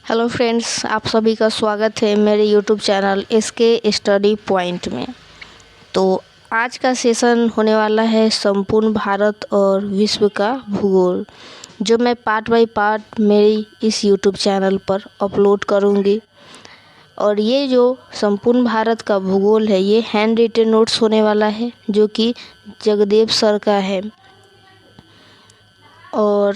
Hello friends, आप सभी का स्वागत है मेरे YouTube channel SK study point में। तो आज का सेशन होने वाला है संपूर्ण भारत और विश्व का भूगोल, जो मैं पार्ट बाय पार्ट मेरी इस यूट्यूब चैनल पर अपलोड करूंगी। और ये जो संपूर्ण भारत का भूगोल है, ये हैंड रिटन नोट्स होने वाला है, जो कि जगदेव सर का है। और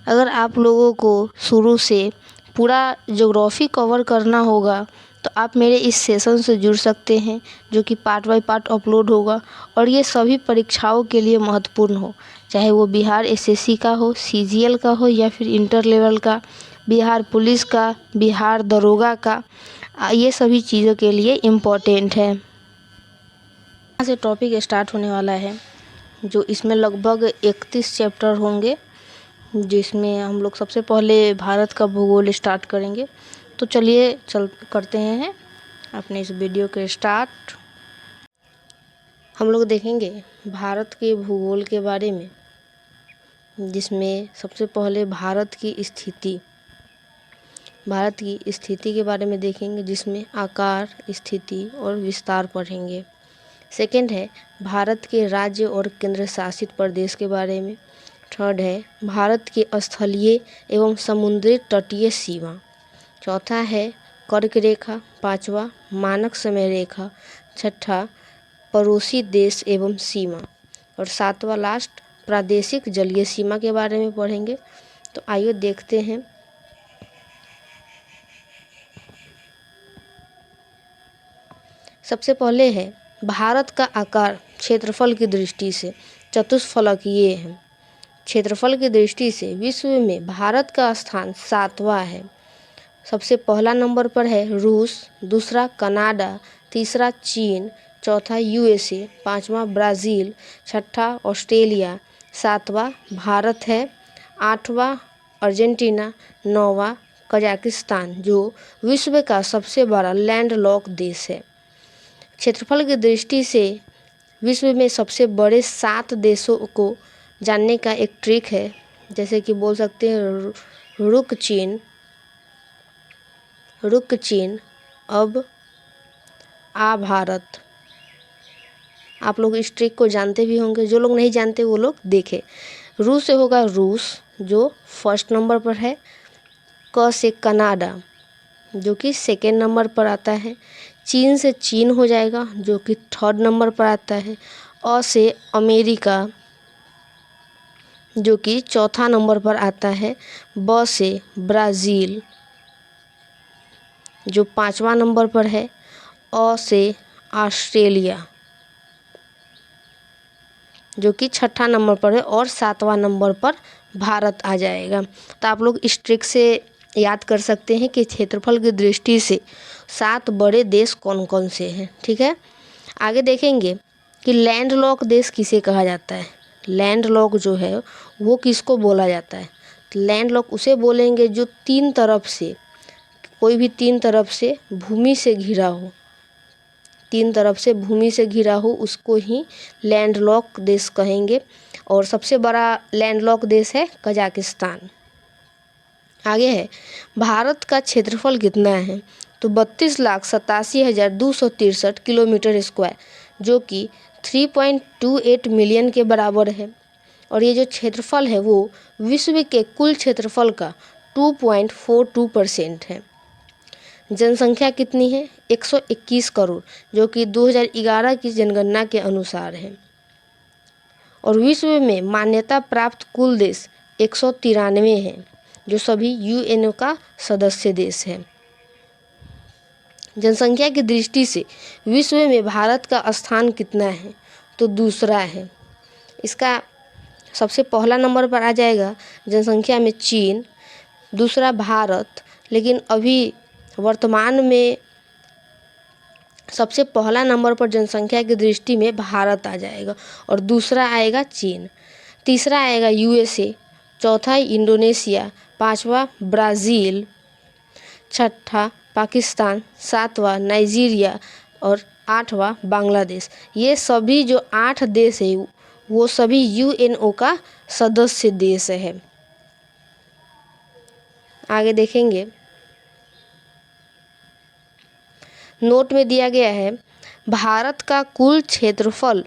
अगर आप लोगों को शुरू से पूरा ज्योग्राफी कवर करना होगा तो आप मेरे इस सेशन से जुड़ सकते हैं, जो कि पार्ट बाय पार्ट अपलोड होगा। और ये सभी परीक्षाओं के लिए महत्वपूर्ण हो, चाहे वो बिहार SSC का हो, CGL का हो, या फिर इंटर लेवल का, बिहार पुलिस का, बिहार दरोगा का, ये सभी चीज़ों के लिए इम्पोर्टेंट है। यहाँ से टॉपिक स्टार्ट होने वाला है, जो इसमें लगभग 31 चैप्टर होंगे, जिसमें हम लोग सबसे पहले भारत का भूगोल स्टार्ट करेंगे। तो चलिए करते हैं अपने इस वीडियो के स्टार्ट। हम लोग देखेंगे भारत के भूगोल के बारे में, जिसमें सबसे पहले भारत की स्थिति के बारे में देखेंगे, जिसमें आकार, स्थिति और विस्तार पढ़ेंगे। सेकंड है भारत के राज्य और केंद्र शासित प्रदेश के बारे में। थर्ड है भारत की स्थलीय एवं समुद्री तटीय सीमा। चौथा है कर्क रेखा। पांचवा मानक समय रेखा। छठा पड़ोसी देश एवं सीमा। और सातवां लास्ट प्रादेशिक जलीय सीमा के बारे में पढ़ेंगे। तो आइए देखते हैं। सबसे पहले है भारत का आकार क्षेत्रफल की दृष्टि से चतुष्फलकीय है। क्षेत्रफल की दृष्टि से विश्व में भारत का स्थान 7वां है। सबसे पहला नंबर पर है रूस, दूसरा कनाडा, तीसरा चीन, चौथा USA, पांचवा ब्राज़ील, छठा ऑस्ट्रेलिया, सातवां भारत है, आठवां अर्जेंटीना, नौवां कजाकिस्तान, जो विश्व का सबसे बड़ा लैंडलॉक देश है। क्षेत्रफल की दृष्टि से विश्व में सबसे बड़े 7 देशों को जानने का एक ट्रिक है, जैसे कि बोल सकते हैं रुक चीन, अब आ भारत। आप लोग इस ट्रिक को जानते भी होंगे, जो लोग नहीं जानते वो लोग देखें। रूस से होगा रूस, जो फर्स्ट नंबर पर है। क से कनाडा, जो कि सेकेंड नंबर पर आता है। चीन से चीन हो जाएगा, जो कि थर्ड नंबर पर आता है। अ से अमेरिका, जो कि चौथा नंबर पर आता है। ब से ब्राज़ील, जो 5वां नंबर पर है। अ से ऑस्ट्रेलिया, जो कि छठा नंबर पर है। और 7वां नंबर पर भारत आ जाएगा। तो आप लोग इस ट्रिक से याद कर सकते हैं कि क्षेत्रफल की दृष्टि से 7 बड़े देश कौन कौन से हैं। ठीक है, आगे देखेंगे कि लैंडलॉक देश किसे कहा जाता है। लैंडलॉक जो है वो किसको बोला जाता है। लैंडलॉक उसे बोलेंगे जो 3 तरफ से, कोई भी 3 तरफ से भूमि से घिरा हो, 3 तरफ से भूमि से घिरा हो, उसको ही लैंडलॉक देश कहेंगे। और सबसे बड़ा लैंडलॉक देश है कजाकिस्तान। आगे है भारत का क्षेत्रफल कितना है, तो 32,87,263 किलोमीटर स्क्वायर, जो कि 3.28 मिलियन के बराबर है। और ये जो क्षेत्रफल है वो विश्व के कुल क्षेत्रफल का 2.42% है। जनसंख्या कितनी है, 121 करोड़, जो कि 2011 की जनगणना के अनुसार है। और विश्व में मान्यता प्राप्त कुल देश 193 हैं, जो सभी UN का सदस्य देश है। जनसंख्या की दृष्टि से विश्व में भारत का स्थान कितना है, तो दूसरा है। इसका सबसे पहला नंबर पर आ जाएगा जनसंख्या में चीन, दूसरा भारत, लेकिन अभी वर्तमान में सबसे पहला नंबर पर जनसंख्या की दृष्टि में भारत आ जाएगा। और दूसरा आएगा चीन, तीसरा आएगा USA, चौथा इंडोनेशिया, पांचवा ब्राज़ील, छठा पाकिस्तान, सातवां नाइजीरिया और आठवां बांग्लादेश। ये सभी जो 8 देश है वो सभी UNO का सदस्य देश है। आगे देखेंगे नोट में दिया गया है भारत का कुल क्षेत्रफल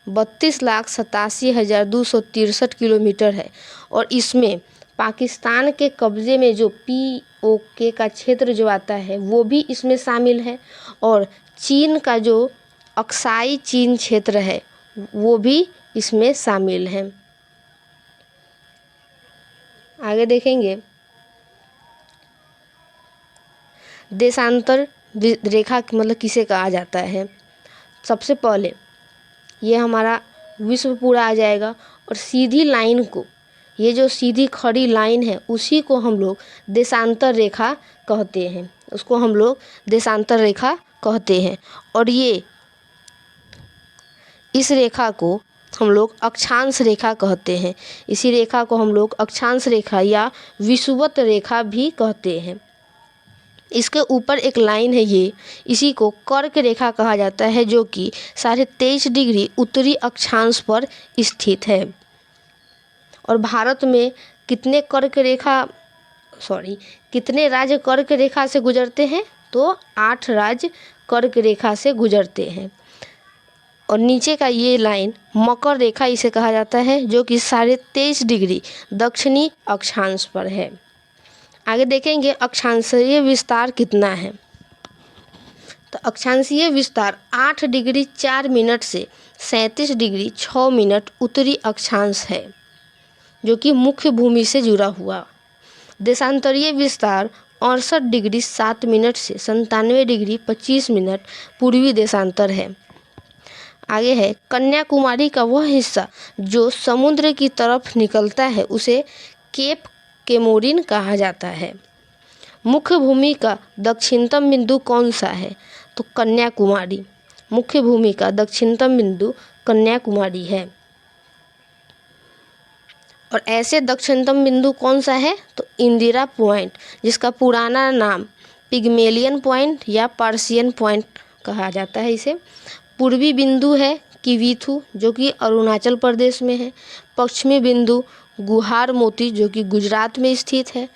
32,87,263 किलोमीटर है और इसमें पाकिस्तान के कब्जे में जो POK का क्षेत्र जो आता है वो भी इसमें शामिल है और चीन का जो अक्साई चीन क्षेत्र है वो भी इसमें शामिल है। आगे देखेंगे देशांतर रेखा मतलब किसे कहा जाता है। सबसे पहले ये हमारा विश्व पूरा आ जाएगा और सीधी लाइन को, ये जो सीधी खड़ी लाइन है उसी को हम लोग देशांतर रेखा कहते हैं, उसको हम लोग देशांतर रेखा कहते हैं। और ये इस रेखा को हम लोग अक्षांश रेखा कहते हैं। इसी रेखा को हम लोग अक्षांश रेखा या विषुवत रेखा भी कहते हैं। इसके ऊपर एक लाइन है ये, इसी को कर्क रेखा कहा जाता है जो कि 23.5 डिग्री उत्तरी अक्षांश पर स्थित है। और भारत में कितने राज्य कर्क रेखा से गुजरते हैं, तो 8 राज्य कर्क रेखा से गुजरते हैं। और नीचे का ये लाइन मकर रेखा इसे कहा जाता है जो कि 23.5 डिग्री दक्षिणी अक्षांश पर है। आगे देखेंगे अक्षांशीय विस्तार कितना है। तो अक्षांशीय विस्तार 8 डिग्री 4 मिनट से 37 डिग्री 6 मिनट उत्तरी अक्षांश है जो कि मुख्य भूमि से जुड़ा हुआ। देशांतरीय विस्तार 68 डिग्री 7 मिनट से 97 डिग्री 25 मिनट पूर्वी देशांतर है। आगे है कन्याकुमारी का वह हिस्सा जो समुद्र की तरफ निकलता है उसे केप केमोरिन कहा जाता है। मुख्य भूमि का दक्षिणतम बिंदु कौन सा है, तो कन्याकुमारी। मुख्य भूमि का दक्षिणतम बिंदु कन्याकुमारी है। और ऐसे दक्षिणतम बिंदु कौन सा है, तो इंदिरा पॉइंट, जिसका पुराना नाम पिग्मेलियन पॉइंट या पर्सियन पॉइंट कहा जाता है इसे। पूर्वी बिंदु है किवीथू जो कि अरुणाचल प्रदेश में है। पश्चिमी बिंदु गुहार मोती जो कि गुजरात में स्थित है।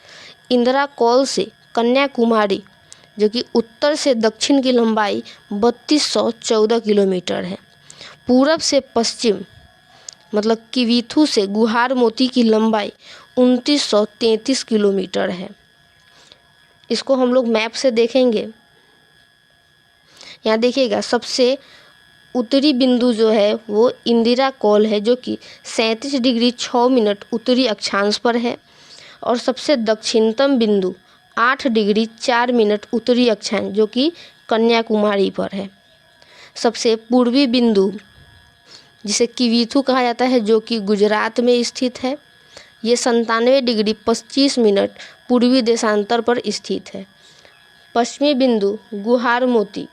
इंदिरा कॉल से कन्याकुमारी जो कि उत्तर से दक्षिण की लंबाई 3214 किलोमीटर है। पूरब से पश्चिम मतलब किवीथू से गुहार मोती की लंबाई 2933 किलोमीटर है। इसको हम लोग मैप से देखेंगे। यहाँ देखिएगा सबसे उत्तरी बिंदु जो है वो इंदिरा कॉल है जो कि 37 डिग्री 6 मिनट उत्तरी अक्षांश पर है। और सबसे दक्षिणतम बिंदु 8 डिग्री 4 मिनट उत्तरी अक्षांश जो कि कन्याकुमारी पर है। सबसे पूर्वी बिंदु जिसे किवीथू कहा जाता है जो कि गुजरात में स्थित है, ये 97 डिग्री 25 मिनट पूर्वी देशांतर पर स्थित है। पश्चिमी बिंदु गुहार मोती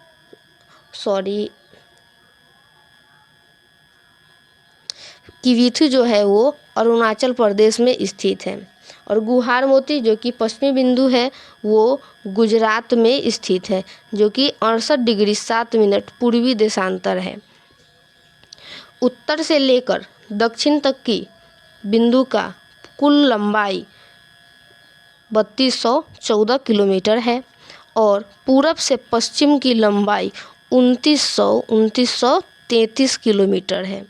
किवीथू जो है वो अरुणाचल प्रदेश में स्थित है और गुहार मोती जो कि पश्चिमी बिंदु है वो गुजरात में स्थित है जो कि 68 डिग्री 7 मिनट पूर्वी देशांतर है। उत्तर से लेकर दक्षिण तक की बिंदु का कुल लंबाई 3214 किलोमीटर है और पूरब से पश्चिम की लंबाई 2933 किलोमीटर है।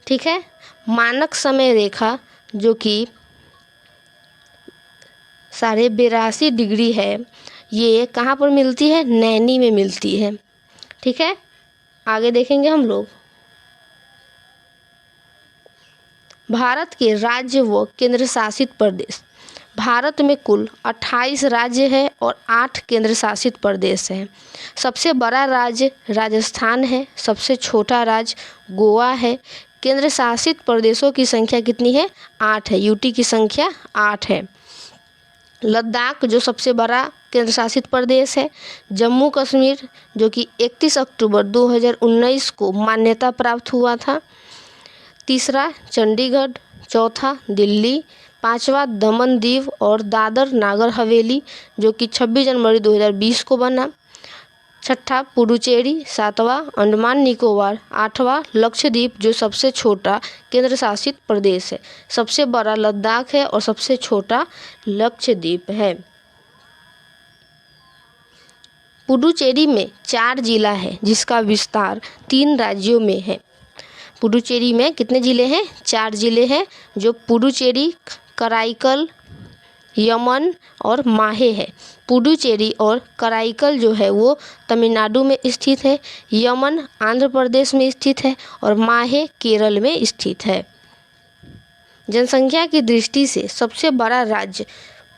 ठीक है। मानक समय रेखा जो कि 82.5 डिग्री है, ये कहाँ पर मिलती है, नैनी में मिलती है। ठीक है। आगे देखेंगे हम लोग भारत के राज्य व केंद्र शासित प्रदेश। भारत में कुल 28 राज्य है और 8 केंद्र शासित प्रदेश हैं। सबसे बड़ा राज्य राजस्थान है, सबसे छोटा राज्य गोवा है। केंद्र शासित प्रदेशों की संख्या कितनी है, 8 है। यूटी की संख्या 8 है। लद्दाख जो सबसे बड़ा केंद्र शासित प्रदेश है। जम्मू कश्मीर जो कि 31 अक्टूबर 2019 को मान्यता प्राप्त हुआ था। तीसरा चंडीगढ़, चौथा दिल्ली, पांचवा दमन दीव और दादर नागर हवेली जो कि 26 जनवरी 2020 को बना। छठा पुडुचेरी, सातवां अंडमान निकोबार, आठवां लक्षद्वीप जो सबसे छोटा केंद्र शासित प्रदेश है। सबसे बड़ा लद्दाख है और सबसे छोटा लक्षद्वीप है। पुडुचेरी में 4 जिला है जिसका विस्तार 3 राज्यों में है। पुडुचेरी में कितने जिले हैं? 4 जिले हैं, जो पुडुचेरी, कराईकल, यमन और माहे है। पुडुचेरी और कराईकल जो है वो तमिलनाडु में स्थित है, यमन आंध्र प्रदेश में स्थित है और माहे केरल में स्थित है। जनसंख्या की दृष्टि से सबसे बड़ा राज्य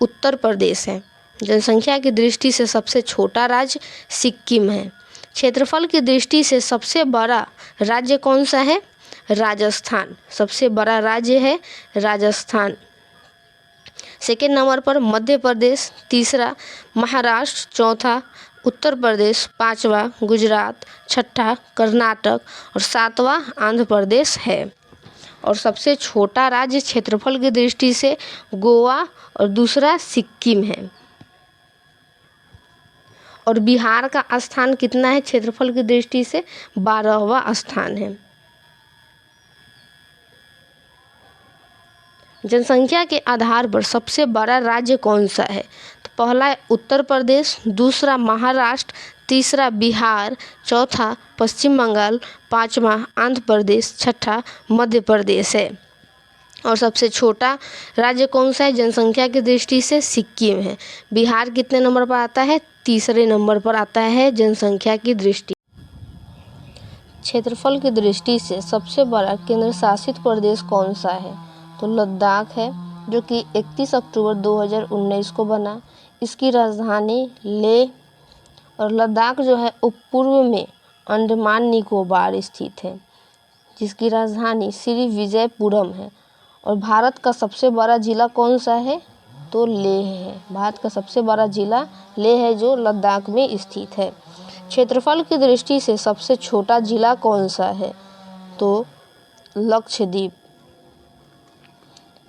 उत्तर प्रदेश है। जनसंख्या की दृष्टि से सबसे छोटा राज्य सिक्किम है। क्षेत्रफल की दृष्टि से सबसे बड़ा राज्य कौन सा है? राजस्थान। सबसे बड़ा राज्य है राजस्थान। सेकेंड नंबर पर मध्य प्रदेश, तीसरा महाराष्ट्र, चौथा उत्तर प्रदेश, पांचवा गुजरात, छठा कर्नाटक और सातवां आंध्र प्रदेश है। और सबसे छोटा राज्य क्षेत्रफल की दृष्टि से गोवा और दूसरा सिक्किम है। और बिहार का स्थान कितना है क्षेत्रफल की दृष्टि से? 12वां स्थान है। जनसंख्या के आधार पर सबसे बड़ा राज्य कौन सा है? तो पहला है उत्तर प्रदेश, दूसरा महाराष्ट्र, तीसरा बिहार, चौथा पश्चिम बंगाल, पांचवा आंध्र प्रदेश, छठा मध्य प्रदेश है। और सबसे छोटा राज्य कौन सा है जनसंख्या की दृष्टि से? सिक्किम है। बिहार कितने नंबर पर आता है? तीसरे नंबर पर आता है जनसंख्या की दृष्टि। क्षेत्रफल की दृष्टि से सबसे बड़ा केंद्र शासित प्रदेश कौन सा है? तो लद्दाख है, जो कि 31 अक्टूबर 2019 को बना। इसकी राजधानी लेह और लद्दाख जो है पूर्व में अंडमान निकोबार स्थित है, जिसकी राजधानी श्री विजयपुरम है। और भारत का सबसे बड़ा जिला कौन सा है? तो लेह है। भारत का सबसे बड़ा जिला लेह है, जो लद्दाख में स्थित है। क्षेत्रफल की दृष्टि से सबसे छोटा जिला कौन सा है? तो लक्षद्वीप,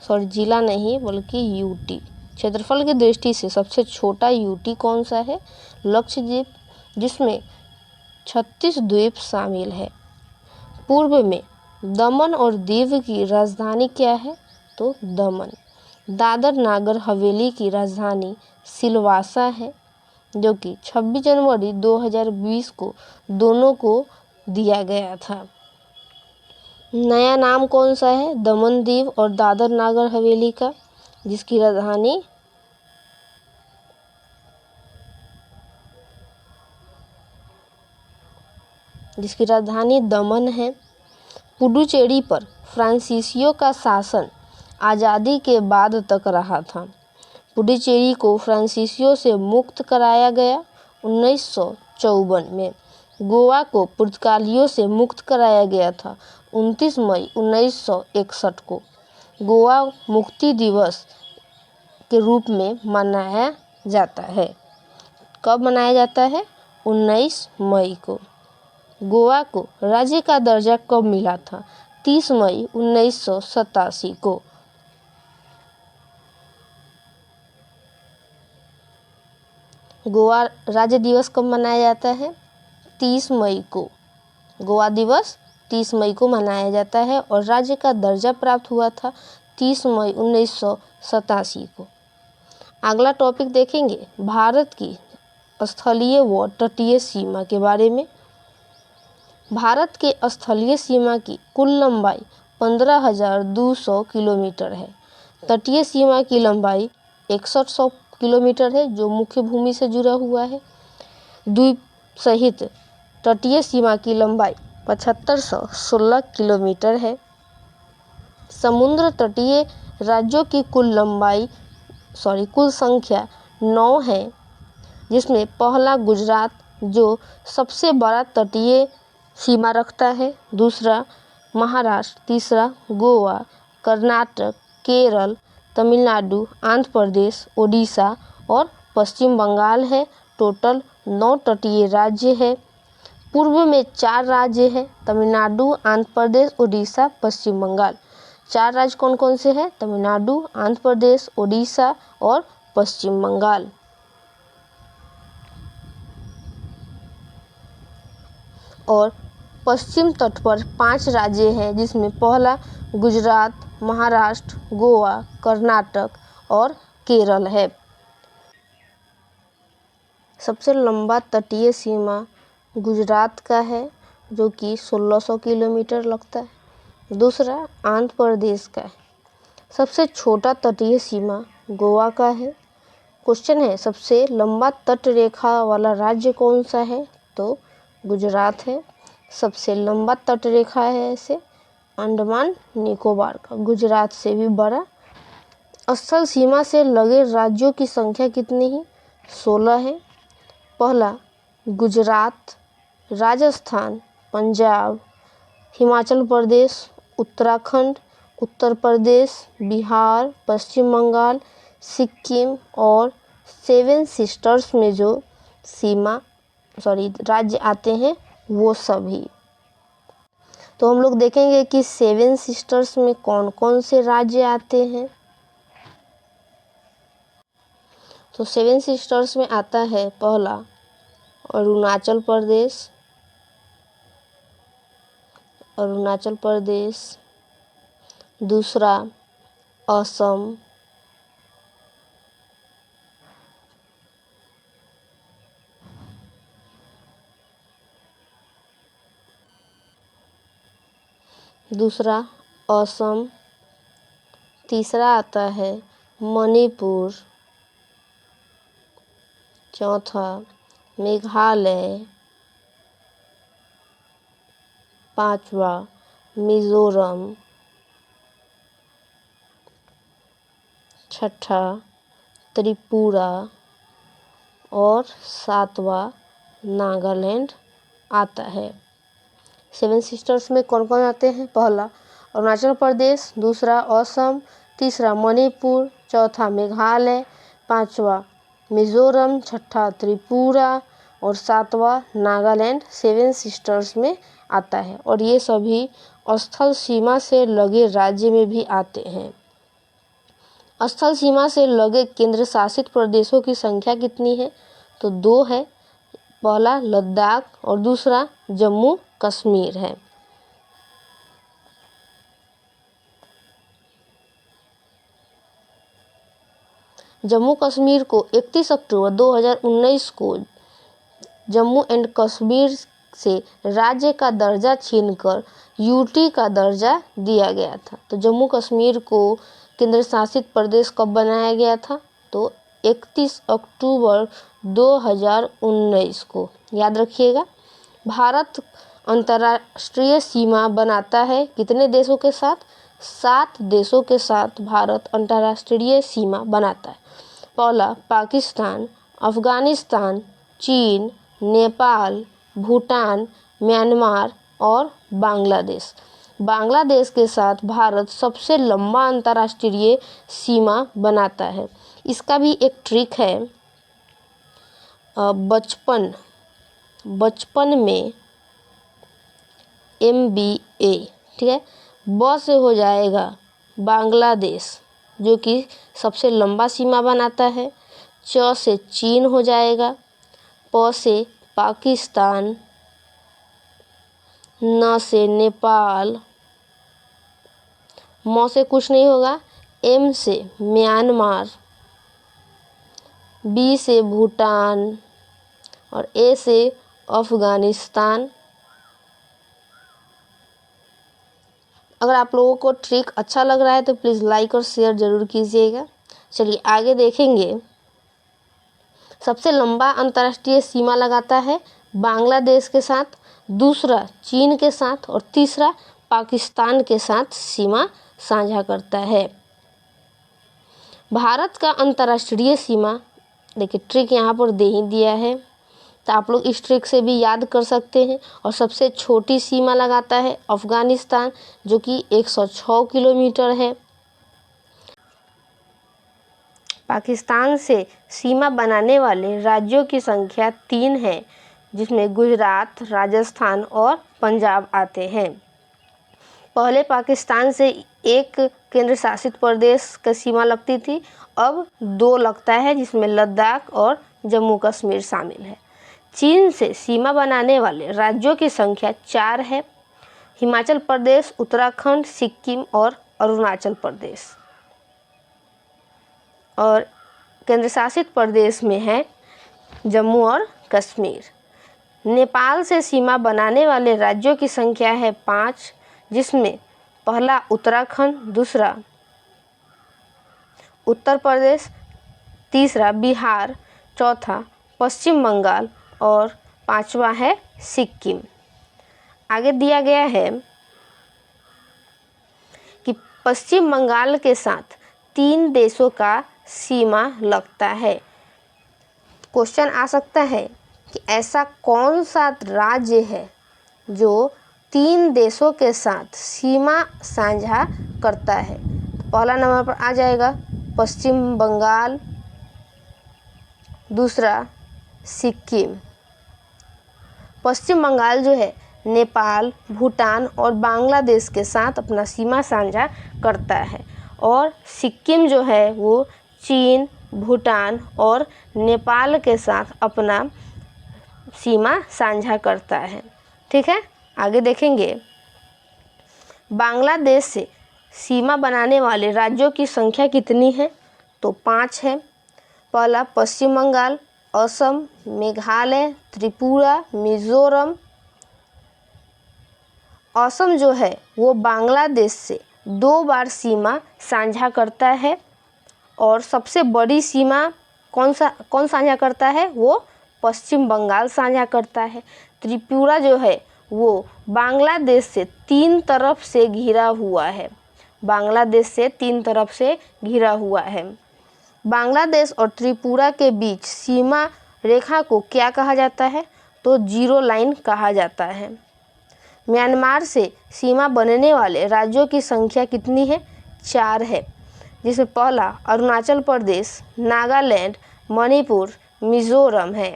सॉरी जिला नहीं बल्कि यूटी। क्षेत्रफल की दृष्टि से सबसे छोटा यूटी कौन सा है? लक्षद्वीप, जिसमें 36 द्वीप शामिल है। पूर्व में दमन और दीव की राजधानी क्या है? तो दमन। दादर नागर हवेली की राजधानी सिलवासा है, जो कि 26 जनवरी 2020 को दोनों को दिया गया था। नया नाम कौन सा है दमन दीव और दादर नागर हवेली का? जिसकी राजधानी दमन है। पुडुचेरी पर फ्रांसीसियों का शासन आज़ादी के बाद तक रहा था। पुडुचेरी को फ्रांसीसियों से मुक्त कराया गया 1954 में। गोवा को पुर्तगालियों से मुक्त कराया गया था 29 मई 1961 को। गोवा मुक्ति दिवस के रूप में मनाया जाता है। कब मनाया जाता है? 19 मई को। गोवा को राज्य का दर्जा कब मिला था? 30 मई 1987 को। गोवा राज्य दिवस कब मनाया जाता है? 30 मई को। गोवा दिवस 30 मई को मनाया जाता है और राज्य का दर्जा प्राप्त हुआ था 30 मई 1987 को। अगला टॉपिक देखेंगे भारत की स्थलीय व तटीय सीमा के बारे में। भारत के स्थलीय सीमा की कुल लंबाई 15,200 किलोमीटर है। तटीय सीमा की लंबाई 6100 किलोमीटर है, जो मुख्य भूमि से जुड़ा हुआ है। द्वीप सहित तटीय सीमा की लंबाई 7516 किलोमीटर है। समुद्र तटीय राज्यों की कुल संख्या 9 है, जिसमें पहला गुजरात जो सबसे बड़ा तटीय सीमा रखता है, दूसरा महाराष्ट्र, तीसरा गोवा, कर्नाटक, केरल, तमिलनाडु, आंध्र प्रदेश, ओडिशा और पश्चिम बंगाल है। टोटल 9 तटीय राज्य है। पूर्व में 4 राज्य हैं, तमिलनाडु, आंध्र प्रदेश, ओडिशा, पश्चिम बंगाल। 4 राज्य कौन कौन से हैं? तमिलनाडु, आंध्र प्रदेश, ओडिशा और पश्चिम बंगाल। और पश्चिम तट पर 5 राज्य हैं, जिसमें पहला गुजरात, महाराष्ट्र, गोवा, कर्नाटक और केरल है। सबसे लंबा तटीय सीमा गुजरात का है जो कि 1600 किलोमीटर लगता है। दूसरा आंध्र प्रदेश का है। सबसे छोटा तटीय सीमा गोवा का है। क्वेश्चन है सबसे लंबा तट रेखा वाला राज्य कौन सा है, तो गुजरात है। सबसे लंबा तट रेखा है ऐसे अंडमान निकोबार का, गुजरात से भी बड़ा। स्थल सीमा से लगे राज्यों की संख्या कितनी है, 16 है। पहला गुजरात, राजस्थान, पंजाब, हिमाचल प्रदेश, उत्तराखंड, उत्तर प्रदेश, बिहार, पश्चिम बंगाल, सिक्किम और 7 सिस्टर्स में जो राज्य आते हैं वो सभी। तो हम लोग देखेंगे कि 7 सिस्टर्स में कौन कौन से राज्य आते हैं। तो 7 सिस्टर्स में आता है पहला अरुणाचल प्रदेश, दूसरा असम, तीसरा आता है मणिपुर, चौथा मेघालय, पांचवा मिजोरम, छठा त्रिपुरा और सातवां नागालैंड आता है। 7 सिस्टर्स में कौन कौन आते हैं, पहला अरुणाचल प्रदेश, दूसरा असम, तीसरा मणिपुर, चौथा मेघालय, पांचवा मिजोरम, छठा त्रिपुरा और सातवां नागालैंड 7 सिस्टर्स में आता है। और ये सभी स्थल सीमा से लगे राज्य में भी आते हैं। स्थल सीमा से लगे केंद्र शासित प्रदेशों की संख्या कितनी है, तो 2 है। पहला लद्दाख और दूसरा जम्मू कश्मीर है। जम्मू कश्मीर को 31 अक्टूबर 2019 को जम्मू एंड कश्मीर से राज्य का दर्जा छीनकर यूटी का दर्जा दिया गया था। तो जम्मू कश्मीर को केंद्र शासित प्रदेश कब बनाया गया था, तो 31 अक्टूबर 2019 को, याद रखिएगा। भारत अंतर्राष्ट्रीय सीमा बनाता है कितने देशों के साथ, 7 देशों के साथ भारत अंतर्राष्ट्रीय सीमा बनाता है। पहला पाकिस्तान, अफगानिस्तान, चीन, नेपाल, भूटान, म्यांमार और बांग्लादेश। बांग्लादेश के साथ भारत सबसे लंबा अंतर्राष्ट्रीय सीमा बनाता है। इसका भी एक ट्रिक है, बचपन में MBA, ठीक है। ब से हो जाएगा बांग्लादेश जो कि सबसे लंबा सीमा बनाता है। च से चीन हो जाएगा, प से पाकिस्तान, न से नेपाल, म से कुछ नहीं होगा, M से म्यांमार, B से भूटान और A से अफगानिस्तान। अगर आप लोगों को ट्रिक अच्छा लग रहा है तो प्लीज़ लाइक और शेयर ज़रूर कीजिएगा। चलिए आगे देखेंगे। सबसे लंबा अंतर्राष्ट्रीय सीमा लगाता है बांग्लादेश के साथ, दूसरा चीन के साथ और तीसरा पाकिस्तान के साथ सीमा साझा करता है। भारत का अंतर्राष्ट्रीय सीमा, देखिए ट्रिक यहाँ पर दे ही दिया है, तो आप लोग इस ट्रिक से भी याद कर सकते हैं। और सबसे छोटी सीमा लगाता है अफगानिस्तान जो कि 106 किलोमीटर है। पाकिस्तान से सीमा बनाने वाले राज्यों की संख्या 3 है, जिसमें गुजरात, राजस्थान और पंजाब आते हैं। पहले पाकिस्तान से एक केंद्र शासित प्रदेश की सीमा लगती थी, अब 2 लगता है जिसमें लद्दाख और जम्मू कश्मीर शामिल है। चीन से सीमा बनाने वाले राज्यों की संख्या 4 है, हिमाचल प्रदेश, उत्तराखंड, सिक्किम और अरुणाचल प्रदेश। और केंद्र शासित प्रदेश में है जम्मू और कश्मीर। नेपाल से सीमा बनाने वाले राज्यों की संख्या है 5, जिसमें पहला उत्तराखंड, दूसरा उत्तर प्रदेश, तीसरा बिहार, चौथा पश्चिम बंगाल और पांचवा है सिक्किम। आगे दिया गया है कि पश्चिम बंगाल के साथ 3 देशों का सीमा लगता है। क्वेश्चन आ सकता है कि ऐसा कौन सा राज्य है जो 3 देशों के साथ सीमा साझा करता है। पहला नंबर पर आ जाएगा पश्चिम बंगाल, दूसरा सिक्किम। पश्चिम बंगाल जो है नेपाल, भूटान और बांग्लादेश के साथ अपना सीमा साझा करता है, और सिक्किम जो है वो चीन, भूटान और नेपाल के साथ अपना सीमा साझा करता है। ठीक है, आगे देखेंगे। बांग्लादेश से सीमा बनाने वाले राज्यों की संख्या कितनी है, तो 5 है। पहला पश्चिम बंगाल, असम, मेघालय, त्रिपुरा, मिजोरम। असम जो है वो बांग्लादेश से 2 बार सीमा साझा करता है, और सबसे बड़ी सीमा कौन साझा करता है, वो पश्चिम बंगाल साझा करता है। त्रिपुरा जो है वो बांग्लादेश से 3 तरफ से घिरा हुआ है, बांग्लादेश से 3 तरफ से घिरा हुआ है। बांग्लादेश और त्रिपुरा के बीच सीमा रेखा को क्या कहा जाता है, तो जीरो लाइन कहा जाता है। म्यांमार से सीमा बनने वाले राज्यों की संख्या कितनी है, 4 है, जिसमें पहला अरुणाचल प्रदेश, नागालैंड, मणिपुर, मिजोरम है।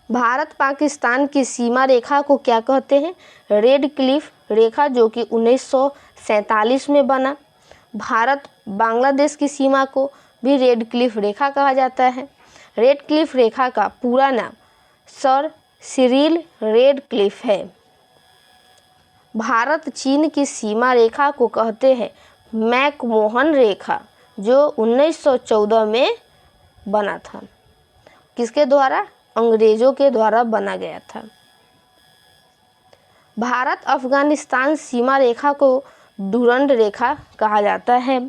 भारत पाकिस्तान की सीमा रेखा को क्या कहते हैं, रेड क्लिफ रेखा, जो कि 1947 में बना। भारत बांग्लादेश की सीमा को भी रेड क्लिफ रेखा कहा जाता है। रेड क्लिफ रेखा का पूरा नाम सर सिरिल रेड क्लिफ है। भारत चीन की सीमा रेखा को कहते हैं मैकमोहन रेखा, जो 1914 में बना था। किसके द्वारा, अंग्रेजों के द्वारा बना गया था। भारत अफगानिस्तान सीमा रेखा को डुरंड रेखा कहा जाता है,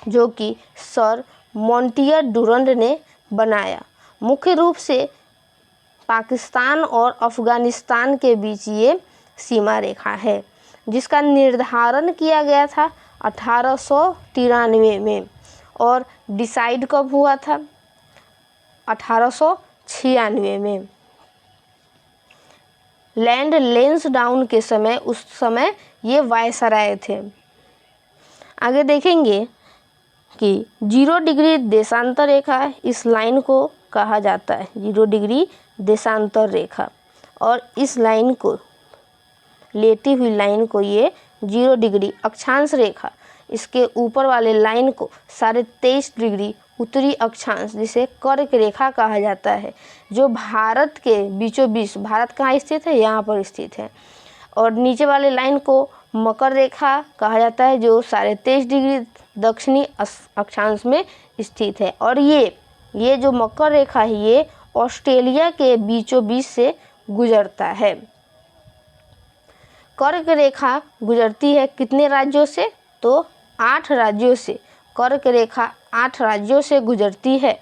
जो कि सर मॉन्टियर डुरंड ने बनाया। मुख्य रूप से पाकिस्तान और अफगानिस्तान के बीच ये सीमा रेखा है, जिसका निर्धारण किया गया था 1893 में, और डिसाइड कब हुआ था, 1896 में। लैंड लेंस डाउन के समय, उस समय ये वायसराय थे। आगे देखेंगे कि 0 डिग्री देशांतर रेखा, इस लाइन को कहा जाता है 0 डिग्री देशांतर रेखा, और इस लाइन को, लेटी हुई लाइन को ये 0 डिग्री अक्षांश रेखा, इसके ऊपर वाले लाइन को 23.5 डिग्री उत्तरी अक्षांश, जिसे कर्क रेखा कहा जाता है, जो भारत के बीचों बीच, भारत कहाँ स्थित है, यहाँ पर स्थित है। और नीचे वाले लाइन को मकर रेखा कहा जाता है, जो 23.5 डिग्री दक्षिणी अक्षांश में स्थित है। और ये जो मकर रेखा है, ये ऑस्ट्रेलिया के बीचों बीच से गुजरता है। कर्क रेखा गुजरती है कितने राज्यों से, तो 8 राज्यों से। कर्क रेखा 8 राज्यों से गुजरती है।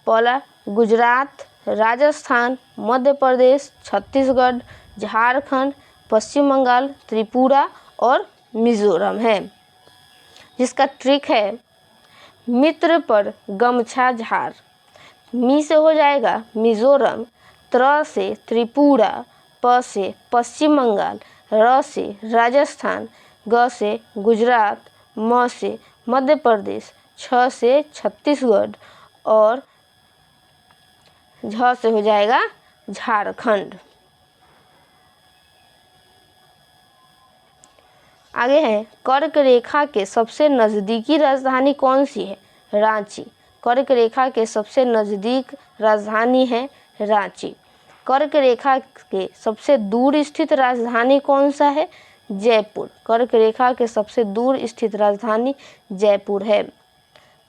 पहला गुजरात, राजस्थान, मध्य प्रदेश, छत्तीसगढ़, झारखंड, पश्चिम बंगाल, त्रिपुरा और मिजोरम है। जिसका ट्रिक है मित्र पर गमछा झार। मी से हो जाएगा मिजोरम, त्र से त्रिपुरा, प से पश्चिम बंगाल, र से राजस्थान, ग से गुजरात, म से मध्य प्रदेश, छ से छत्तीसगढ़ और झ से हो जाएगा झारखंड। आगे है कर्क रेखा के सबसे नज़दीकी राजधानी कौन सी है, रांची। कर्क रेखा के सबसे नज़दीक राजधानी है रांची। कर्क रेखा के सबसे दूर स्थित राजधानी कौन सा है, जयपुर। कर्क रेखा के सबसे दूर स्थित राजधानी जयपुर है।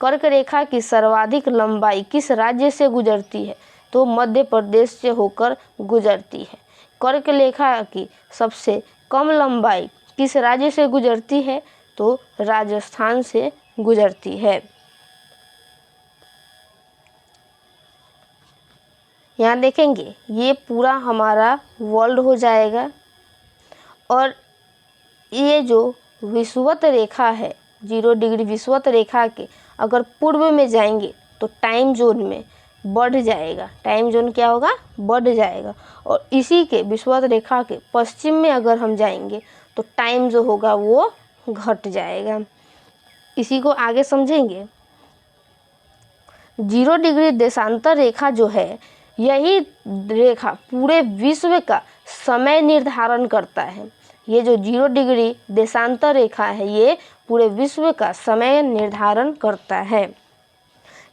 कर्क रेखा की सर्वाधिक लंबाई किस राज्य से गुजरती है, तो मध्य प्रदेश से होकर गुजरती है। कर्क रेखा की सबसे कम लंबाई किस राज्य से गुजरती है? तो राजस्थान से गुजरती है। यहाँ देखेंगे ये पूरा हमारा वर्ल्ड हो जाएगा और ये जो विषुवत रेखा है 0 डिग्री विषुवत रेखा के अगर पूर्व में जाएंगे तो टाइम जोन में बढ़ जाएगा। टाइम जोन क्या होगा? बढ़ जाएगा। और इसी के विषुवत रेखा के पश्चिम में अगर हम जाएंगे तो टाइम जो होगा वो घट जाएगा। इसी को आगे समझेंगे। 0 डिग्री देशांतर रेखा जो है यही रेखा पूरे विश्व का समय निर्धारण करता है। ये जो 0 डिग्री देशांतर रेखा है ये पूरे विश्व का समय निर्धारण करता है।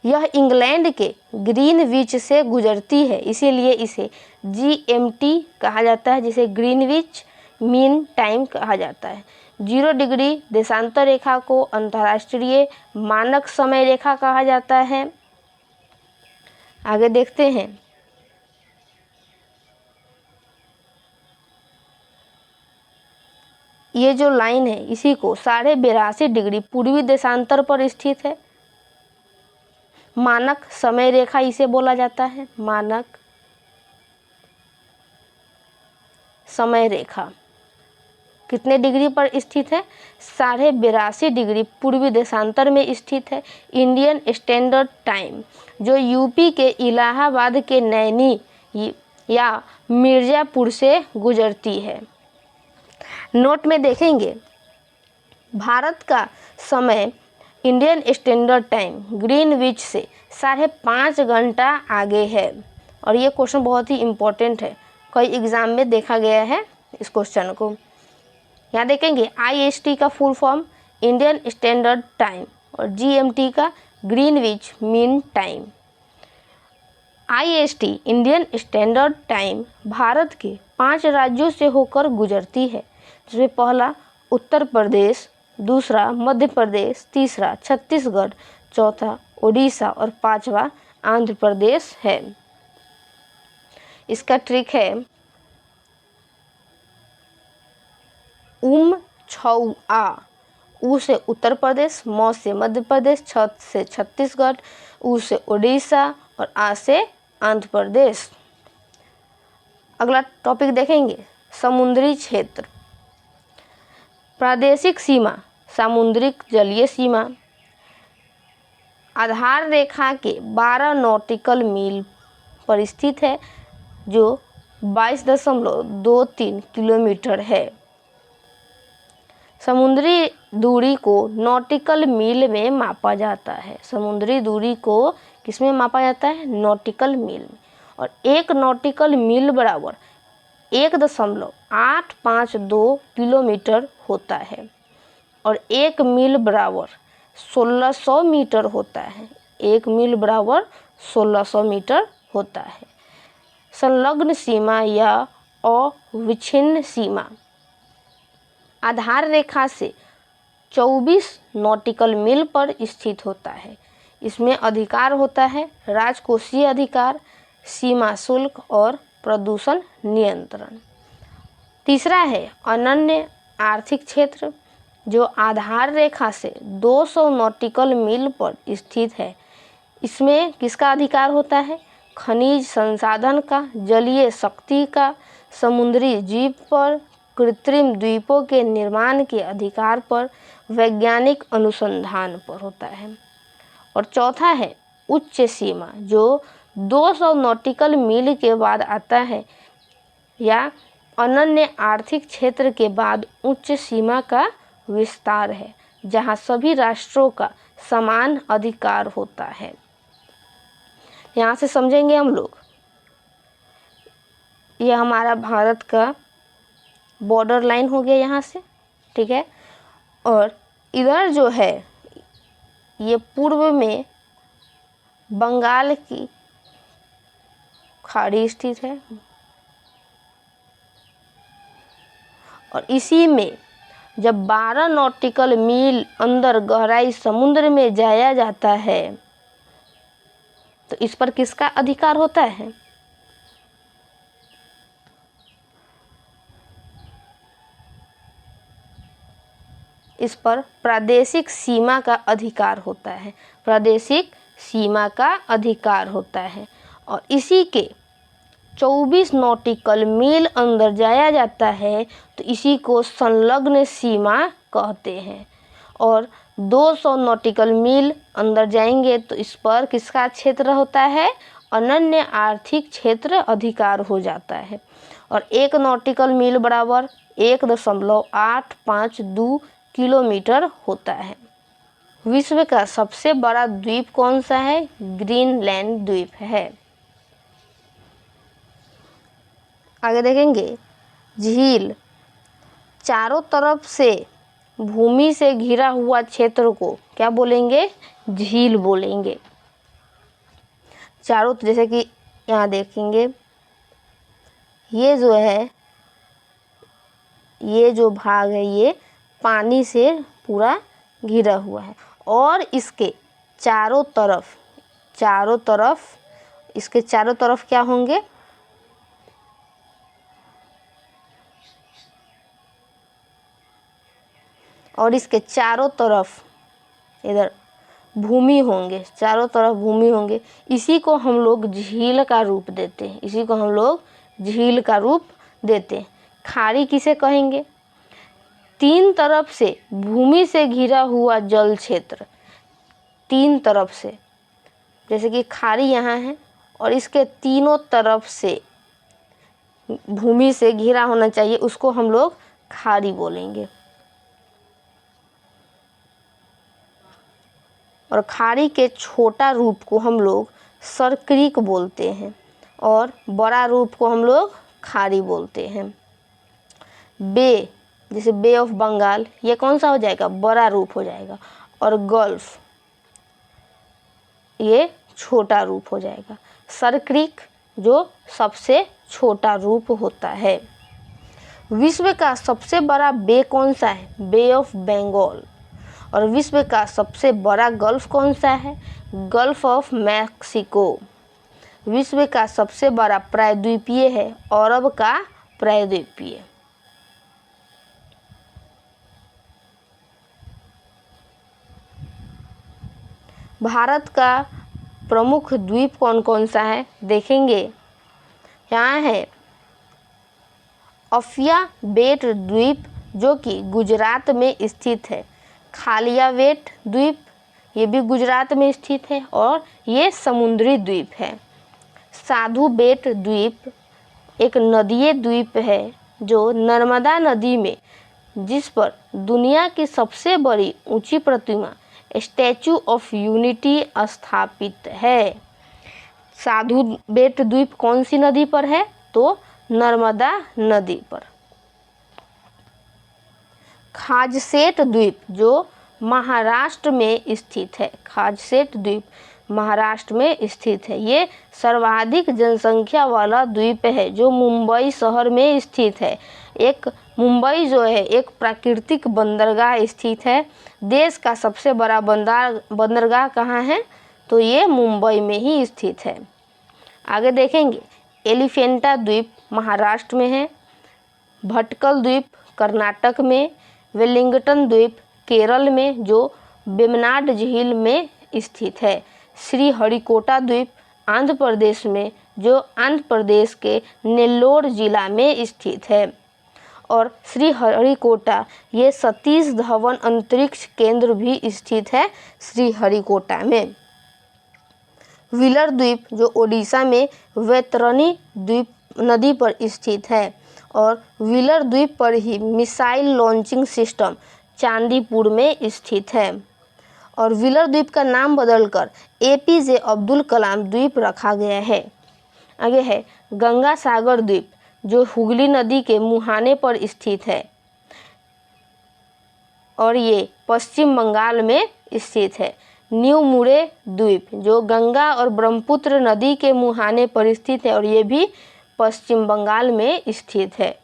यह इंग्लैंड के ग्रीनविच से गुजरती है, इसीलिए इसे GMT कहा जाता है, जिसे ग्रीनविच मीन टाइम कहा जाता है। 0 डिग्री देशांतर रेखा को अंतर्राष्ट्रीय मानक समय रेखा कहा जाता है। आगे देखते हैं। ये जो लाइन है इसी को 82.5 डिग्री पूर्वी देशांतर पर स्थित है। मानक समय रेखा इसे बोला जाता है, मानक समय रेखा। कितने डिग्री पर स्थित है? 82.5 डिग्री पूर्वी देशांतर में स्थित है। इंडियन स्टैंडर्ड टाइम जो यूपी के इलाहाबाद के नैनी या मिर्ज़ापुर से गुजरती है। नोट में देखेंगे भारत का समय इंडियन स्टैंडर्ड टाइम ग्रीनविच से 5.5 घंटा आगे है। और ये क्वेश्चन बहुत ही इम्पोर्टेंट है, कई एग्ज़ाम में देखा गया है इस क्वेश्चन को। यहाँ देखेंगे IST का full form Indian standard time और GMT का Greenwich mean time. IST Indian standard time Bharat के 5 राज्यों से होकर गुजरती है, जिसमें पहला उत्तर प्रदेश, दूसरा मध्य प्रदेश, तीसरा छत्तीसगढ़, चौथा उड़ीसा और पांचवा आंध्र प्रदेश है। इसका ट्रिक है छौ आ। उ से उत्तर प्रदेश, म से मध्य प्रदेश, छ से छत्तीसगढ़, उ से उड़ीसा और आ से आंध्र प्रदेश। अगला टॉपिक देखेंगे समुद्री क्षेत्र। प्रादेशिक सीमा सामुद्रिक जलीय सीमा आधार रेखा के 12 नॉटिकल मील पर स्थित है, जो 22.23 किलोमीटर है। समुद्री दूरी को नॉटिकल मील में मापा जाता है। समुद्री दूरी को किसमें मापा जाता है? नॉटिकल मील में। और 1 नॉटिकल मील बराबर 1.852 किलोमीटर होता है और 1 मील बराबर 1600 मीटर होता है। 1 मील बराबर 1600 मीटर होता है। संलग्न सीमा या अविच्छिन्न सीमा आधार रेखा से 24 नॉटिकल मील पर स्थित होता है। इसमें अधिकार होता है राजकोषीय अधिकार, सीमा शुल्क और प्रदूषण नियंत्रण। तीसरा है अनन्य आर्थिक क्षेत्र, जो आधार रेखा से 200 नॉटिकल मील पर स्थित है। इसमें किसका अधिकार होता है? खनिज संसाधन का, जलीय शक्ति का, समुद्री जीव पर, कृत्रिम द्वीपों के निर्माण के अधिकार पर, वैज्ञानिक अनुसंधान पर होता है। और चौथा है उच्च सीमा, जो 200 नॉटिकल मील के बाद आता है या अनन्य आर्थिक क्षेत्र के बाद उच्च सीमा का विस्तार है, जहां सभी राष्ट्रों का समान अधिकार होता है। यहाँ से समझेंगे हम लोग, यह हमारा भारत का बॉर्डर लाइन हो गया यहाँ से, ठीक है। और इधर जो है ये पूर्व में बंगाल की खाड़ी स्थित है और इसी में जब 12 नॉटिकल मील अंदर गहराई समुद्र में जाया जाता है तो इस पर किसका अधिकार होता है? इस पर प्रादेशिक सीमा का अधिकार होता है। प्रादेशिक सीमा का अधिकार होता है और इसी के 24 नॉटिकल मील अंदर जाया जाता है तो इसी को संलग्न सीमा कहते हैं। और 200 नॉटिकल मील अंदर जाएंगे तो इस पर किसका क्षेत्र होता है? अनन्य आर्थिक क्षेत्र अधिकार हो जाता है। और 1 नॉटिकल मील बराबर 1.852 किलोमीटर होता है। विश्व का सबसे बड़ा द्वीप कौन सा है? ग्रीनलैंड द्वीप है। आगे देखेंगे, झील चारों तरफ से भूमि से घिरा हुआ क्षेत्र को क्या बोलेंगे? झील बोलेंगे। चारों, जैसे कि यहाँ देखेंगे, ये जो है, ये जो भाग है ये पानी से पूरा घिरा हुआ है और इसके चारों तरफ क्या होंगे? और इसके चारों तरफ इधर भूमि होंगे, चारों तरफ भूमि होंगे। इसी को हम लोग झील का रूप देते हैं। इसी को हम लोग झील का रूप देते हैं। खाड़ी किसे कहेंगे? 3 तरफ से भूमि से घिरा हुआ जल क्षेत्र, 3 तरफ से, जैसे कि खाड़ी यहाँ है और इसके तीनों तरफ से भूमि से घिरा होना चाहिए, उसको हम लोग खाड़ी बोलेंगे। और खाड़ी के छोटा रूप को हम लोग सरक्रीक बोलते हैं और बड़ा रूप को हम लोग खाड़ी बोलते हैं। बे, जैसे बे ऑफ बंगाल, ये कौन सा हो जाएगा? बड़ा रूप हो जाएगा। और गल्फ, ये छोटा रूप हो जाएगा। सरक्रीक जो सबसे छोटा रूप होता है। विश्व का सबसे बड़ा बे कौन सा है? बे ऑफ बंगाल। और विश्व का सबसे बड़ा गल्फ कौन सा है? Gulf of Mexico. विश्व का सबसे बड़ा प्रायद्वीपीय है अरब का प्रायद्वीपीय। भारत का प्रमुख द्वीप कौन कौन सा है? देखेंगे, यहाँ है अफिया बेट द्वीप जो कि गुजरात में स्थित है। खालियावेट द्वीप, ये भी गुजरात में स्थित है और ये समुद्री द्वीप है। साधु बेट द्वीप एक नदीय द्वीप है जो नर्मदा नदी में, जिस पर दुनिया की सबसे बड़ी ऊंची प्रतिमा स्टैचू ऑफ यूनिटी स्थापित है। साधु बेट द्वीप कौन सी नदी पर है? तो नर्मदा नदी पर। खाजसेट द्वीप जो महाराष्ट्र में स्थित है। खाजसेट द्वीप महाराष्ट्र में स्थित है। ये सर्वाधिक जनसंख्या वाला द्वीप है जो मुंबई शहर में स्थित है। एक मुंबई जो है एक प्राकृतिक बंदरगाह स्थित है। देश का सबसे बड़ा बंदरगाह कहाँ है? तो ये मुंबई में ही स्थित है। आगे देखेंगे, एलिफेंटा द्वीप महाराष्ट्र में है। भटकल द्वीप कर्नाटक में। वेलिंगटन द्वीप केरल में जो वेम्बनाड झील में स्थित है। श्रीहरिकोटा द्वीप आंध्र प्रदेश में जो आंध्र प्रदेश के नेल्लोर जिला में स्थित है। और श्रीहरिकोटा ये सतीश धवन अंतरिक्ष केंद्र भी स्थित है श्रीहरिकोटा में। व्हीलर द्वीप जो ओडिशा में वैतरणी द्वीप नदी पर स्थित है। और व्हीलर द्वीप पर ही मिसाइल लॉन्चिंग सिस्टम चांदीपुर में स्थित है। और व्हीलर द्वीप का नाम बदलकर एपीजे अब्दुल कलाम द्वीप रखा गया है। आगे है गंगा सागर द्वीप जो हुगली नदी के मुहाने पर स्थित है और ये पश्चिम बंगाल में स्थित है। न्यू मुरे द्वीप जो गंगा और ब्रह्मपुत्र नदी के मुहाने पर स्थित है और ये भी पश्चिम बंगाल में स्थित है।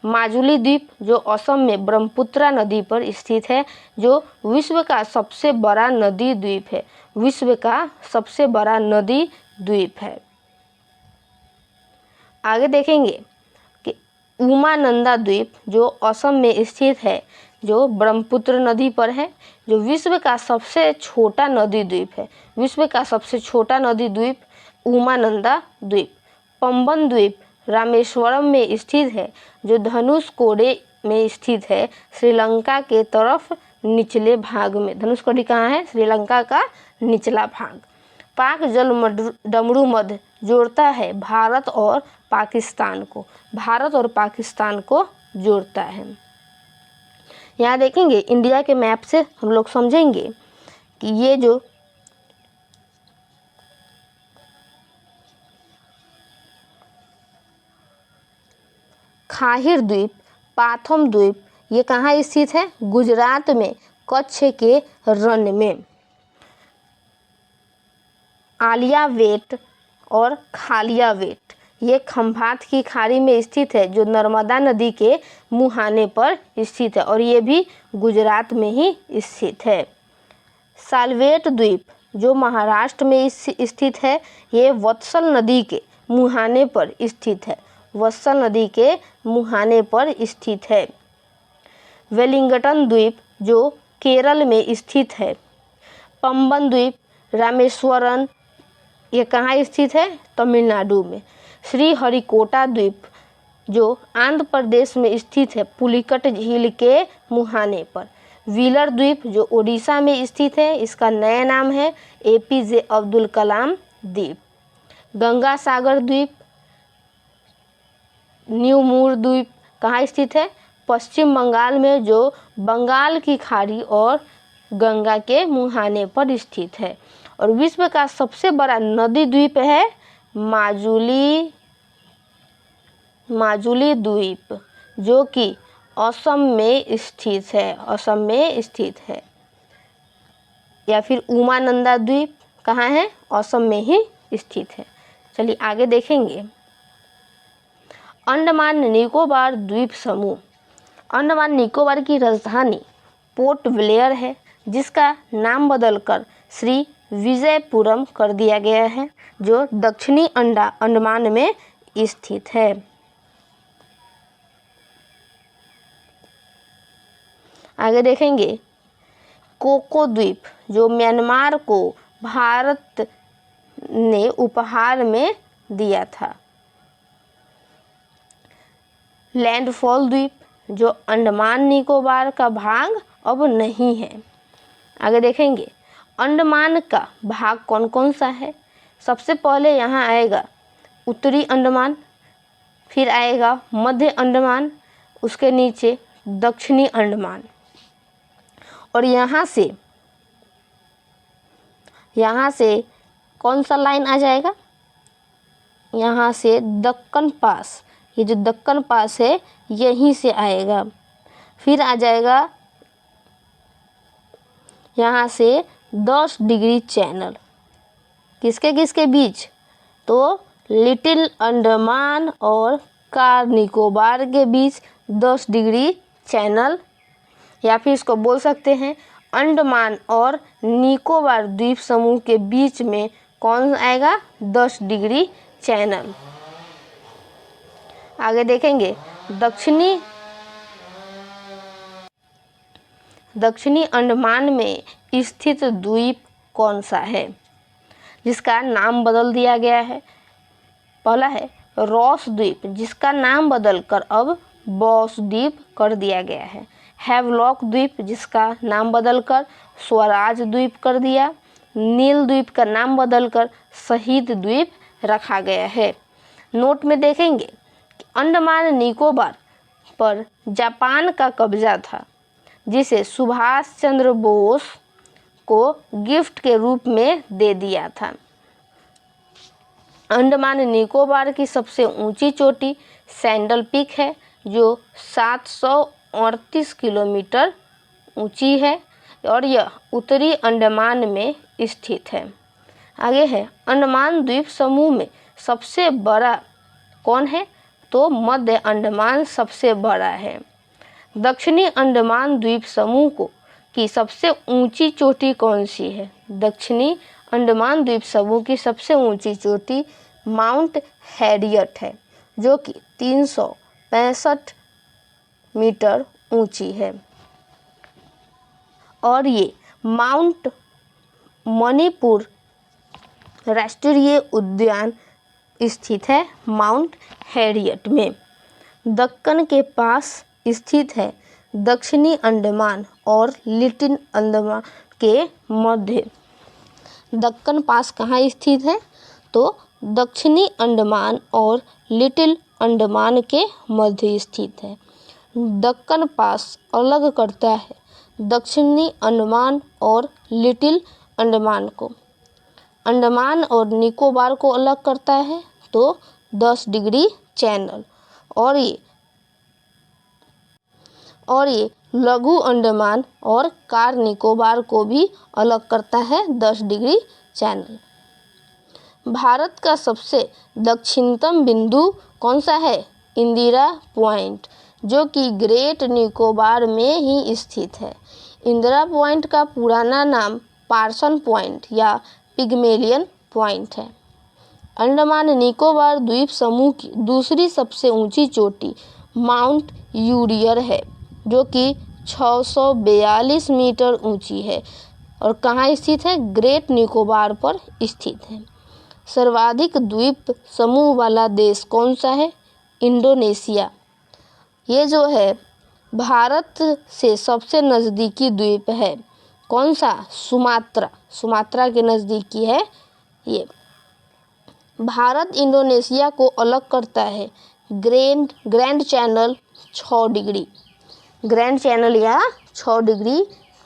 माजुली द्वीप जो असम में ब्रह्मपुत्र नदी पर स्थित है जो विश्व का सबसे बड़ा नदी द्वीप है। विश्व का सबसे बड़ा नदी द्वीप है। आगे देखेंगे कि उमानंदा द्वीप जो असम में स्थित है, जो ब्रह्मपुत्र नदी पर है, जो विश्व का सबसे छोटा नदी द्वीप है। विश्व का सबसे छोटा नदी द्वीप उमानंदा द्वीप। पंबन द्वीप रामेश्वरम में स्थित है, जो धनुषकोडी में स्थित है, श्रीलंका के तरफ निचले भाग में। धनुषकोडी कहाँ है? श्रीलंका का निचला भाग। पाक जल डमरू मध्य जोड़ता है भारत और पाकिस्तान को। भारत और पाकिस्तान को जोड़ता है। यहाँ देखेंगे इंडिया के मैप से हम लोग समझेंगे कि ये जो खाहिर द्वीप, पाथम द्वीप, ये कहाँ स्थित है? गुजरात में, कच्छ के रण में। आलिया वेट और खालिया वेट ये खंभात की खाड़ी में स्थित है, जो नर्मदा नदी के मुहाने पर स्थित है और ये भी गुजरात में ही स्थित है। सालवेट द्वीप जो महाराष्ट्र में स्थित है, ये वत्सल नदी के मुहाने पर स्थित है। वत्सल नदी के मुहाने पर स्थित है। वेलिंगटन द्वीप जो केरल में स्थित है। पंबन द्वीप रामेश्वरम ये कहाँ स्थित है? तमिलनाडु में। श्रीहरिकोटा द्वीप जो आंध्र प्रदेश में स्थित है, पुलिकट झील के मुहाने पर। व्हीलर द्वीप जो ओडिशा में स्थित है, इसका नया नाम है एपीजे अब्दुल कलाम द्वीप। गंगा सागर द्वीप, न्यू मूर द्वीप कहाँ स्थित है? पश्चिम बंगाल में, जो बंगाल की खाड़ी और गंगा के मुहाने पर स्थित है। और विश्व का सबसे बड़ा नदी द्वीप है माजुली द्वीप, जो कि असम में स्थित है। असम में स्थित है। या फिर उमानंदा द्वीप कहाँ है? असम में ही स्थित है। चलिए आगे देखेंगे। अंडमान निकोबार द्वीप समूह। अंडमान निकोबार की राजधानी पोर्ट ब्लेयर है, जिसका नाम बदलकर श्री विजयपुरम कर दिया गया है, जो दक्षिणी अंडमान में स्थित है। आगे देखेंगे कोको द्वीप जो म्यांमार को भारत ने उपहार में दिया था। लैंडफॉल द्वीप जो अंडमान निकोबार का भाग अब नहीं है। आगे देखेंगे अंडमान का भाग कौन कौन सा है। सबसे पहले यहाँ आएगा उत्तरी अंडमान, फिर आएगा मध्य अंडमान, उसके नीचे दक्षिणी अंडमान। और यहाँ से कौन सा लाइन आ जाएगा? यहाँ से दक्कन पास, ये जो दक्कन पास है यहीं से आएगा। फिर आ जाएगा यहाँ से 10 डिग्री चैनल, किसके किसके बीच? तो लिटिल अंडमान और कार निकोबार के बीच 10 डिग्री चैनल, या फिर इसको बोल सकते हैं अंडमान और निकोबार द्वीप समूह के बीच में कौन आएगा? 10 डिग्री चैनल। आगे देखेंगे दक्षिणी अंडमान में स्थित द्वीप कौन सा है, जिसका नाम बदल दिया गया है? पहला है रॉस द्वीप, जिसका नाम बदलकर अब बॉस द्वीप कर दिया गया है। हैवलॉक द्वीप, जिसका नाम बदलकर स्वराज द्वीप कर दिया। नील द्वीप का नाम बदलकर शहीद द्वीप रखा गया है। नोट में देखेंगे कि अंडमान निकोबार पर जापान का कब्जा था, जिसे सुभाष चंद्र बोस को गिफ्ट के रूप में दे दिया था। अंडमान निकोबार की सबसे ऊंची चोटी सैंडल पीक है, जो 738 किलोमीटर ऊंची है और यह उत्तरी अंडमान में स्थित है। आगे है अंडमान द्वीप समूह में सबसे बड़ा कौन है? तो मध्य अंडमान सबसे बड़ा है। दक्षिणी अंडमान द्वीप समूह की सबसे ऊंची चोटी कौन सी है? दक्षिणी अंडमान द्वीप समूह की सबसे ऊंची चोटी माउंट हैरियट है, जो कि 365 मीटर ऊंची है। और ये माउंट मणिपुर राष्ट्रीय उद्यान स्थित है माउंट हैरियट में। दक्कन के पास स्थित है दक्षिणी अंडमान और लिटिल अंडमान के मध्य। दक्कन पास कहाँ स्थित है? तो दक्षिणी अंडमान और लिटिल अंडमान के मध्य स्थित है। दक्कन पास अलग करता है दक्षिणी अंडमान और लिटिल अंडमान को। अंडमान और निकोबार को अलग करता है तो 10 डिग्री चैनल। और ये लघु अंडमान और कार निकोबार को भी अलग करता है 10 डिग्री चैनल। भारत का सबसे दक्षिणतम बिंदु कौन सा है? इंदिरा पॉइंट, जो कि ग्रेट निकोबार में ही स्थित है। इंदिरा पॉइंट का पुराना नाम पार्सन पॉइंट या पिग्मेलियन पॉइंट है। अंडमान निकोबार द्वीप समूह की दूसरी सबसे ऊंची चोटी माउंट यूरियर है, जो कि 642 मीटर ऊंची है और कहाँ स्थित है? ग्रेट निकोबार पर स्थित है। सर्वाधिक द्वीप समूह वाला देश कौन सा है? इंडोनेशिया। ये जो है भारत से सबसे नज़दीकी द्वीप है। कौन सा? सुमात्रा के नज़दीकी है ये। भारत इंडोनेशिया को अलग करता है grand channel 6 degree. Grand channel या 6 डिग्री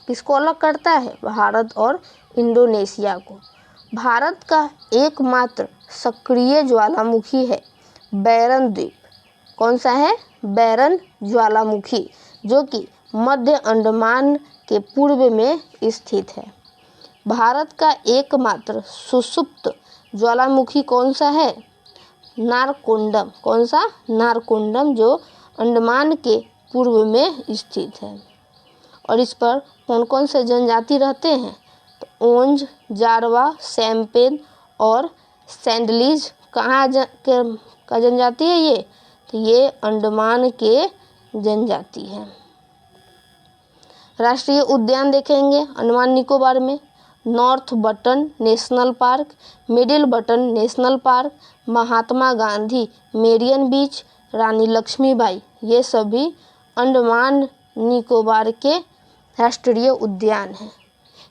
किसको अलग करता है? भारत और इंडोनेशिया को। भारत का एकमात्र सक्रिय ज्वालामुखी है बैरन द्वीप। कौन सा है? बैरन ज्वालामुखी, जो कि मध्य अंडमान के पूर्व में स्थित है। भारत का एकमात्र सुषुप्त ज्वालामुखी कौन सा है? नारकोंडम। कौन सा? नारकोंडम, जो अंडमान के पूर्व में स्थित है। और इस पर कौन कौन से जनजाति रहते हैं? तो ओंज, जारवा, सैम्पेन और सैंडलीज कहाँ का जनजाति है ये? तो ये अंडमान के जनजाति है। राष्ट्रीय उद्यान देखेंगे अंडमान निकोबार में। North button national park, middle button national park, Mahatma Gandhi marine beach, Rani Lakshmibai, ये सभी अंडमान निकोबार के राष्ट्रीय उद्यान हैं।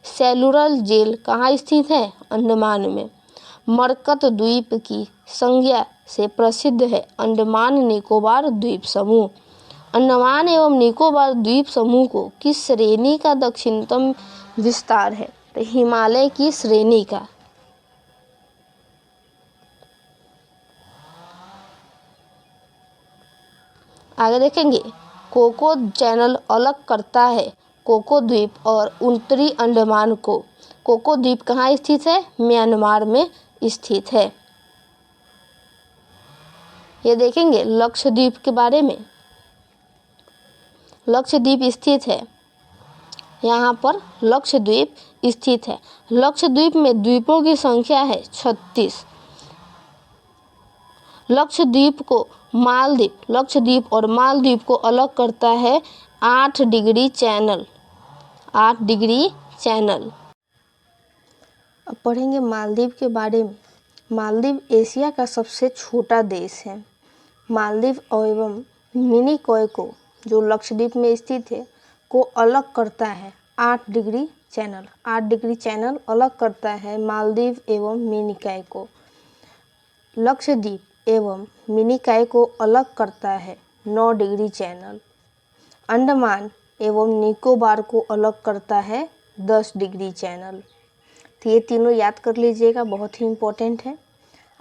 सेलुलर जेल कहाँ स्थित है? अंडमान में। मरकत द्वीप की संज्ञा से प्रसिद्ध है अंडमान निकोबार द्वीप समूह। अंडमान एवं निकोबार द्वीप समूह को किस श्रेणी का दक्षिणतम विस्तार है? तो हिमालय की श्रेणी का। आगे देखेंगे कोको चैनल अलग करता है कोको द्वीप और उत्तरी अंडमान को। कोको द्वीप कहाँ स्थित है? म्यांमार में स्थित है। ये देखेंगे लक्षद्वीप के बारे में। लक्षद्वीप स्थित है, यहाँ पर लक्षद्वीप स्थित है। लक्षद्वीप में द्वीपों की संख्या है 36। लक्षद्वीप और मालदीव को अलग करता है 8 डिग्री चैनल। 8 degree channel. अब पढ़ेंगे मालदीव के बारे में। मालदीव एशिया का सबसे छोटा देश है। मालदीव एवं मिनिकॉय को, जो लक्षद्वीप में स्थित है, को अलग करता है 8 डिग्री चैनल। 8 डिग्री चैनल अलग करता है मालदीव एवं मिनिकॉय को। लक्षद्वीप एवं मिनिकॉय को अलग करता है 9 डिग्री चैनल। अंडमान एवं निकोबार को अलग करता है 10 डिग्री चैनल। तो ये तीनों याद कर लीजिएगा, बहुत ही इम्पोर्टेंट है।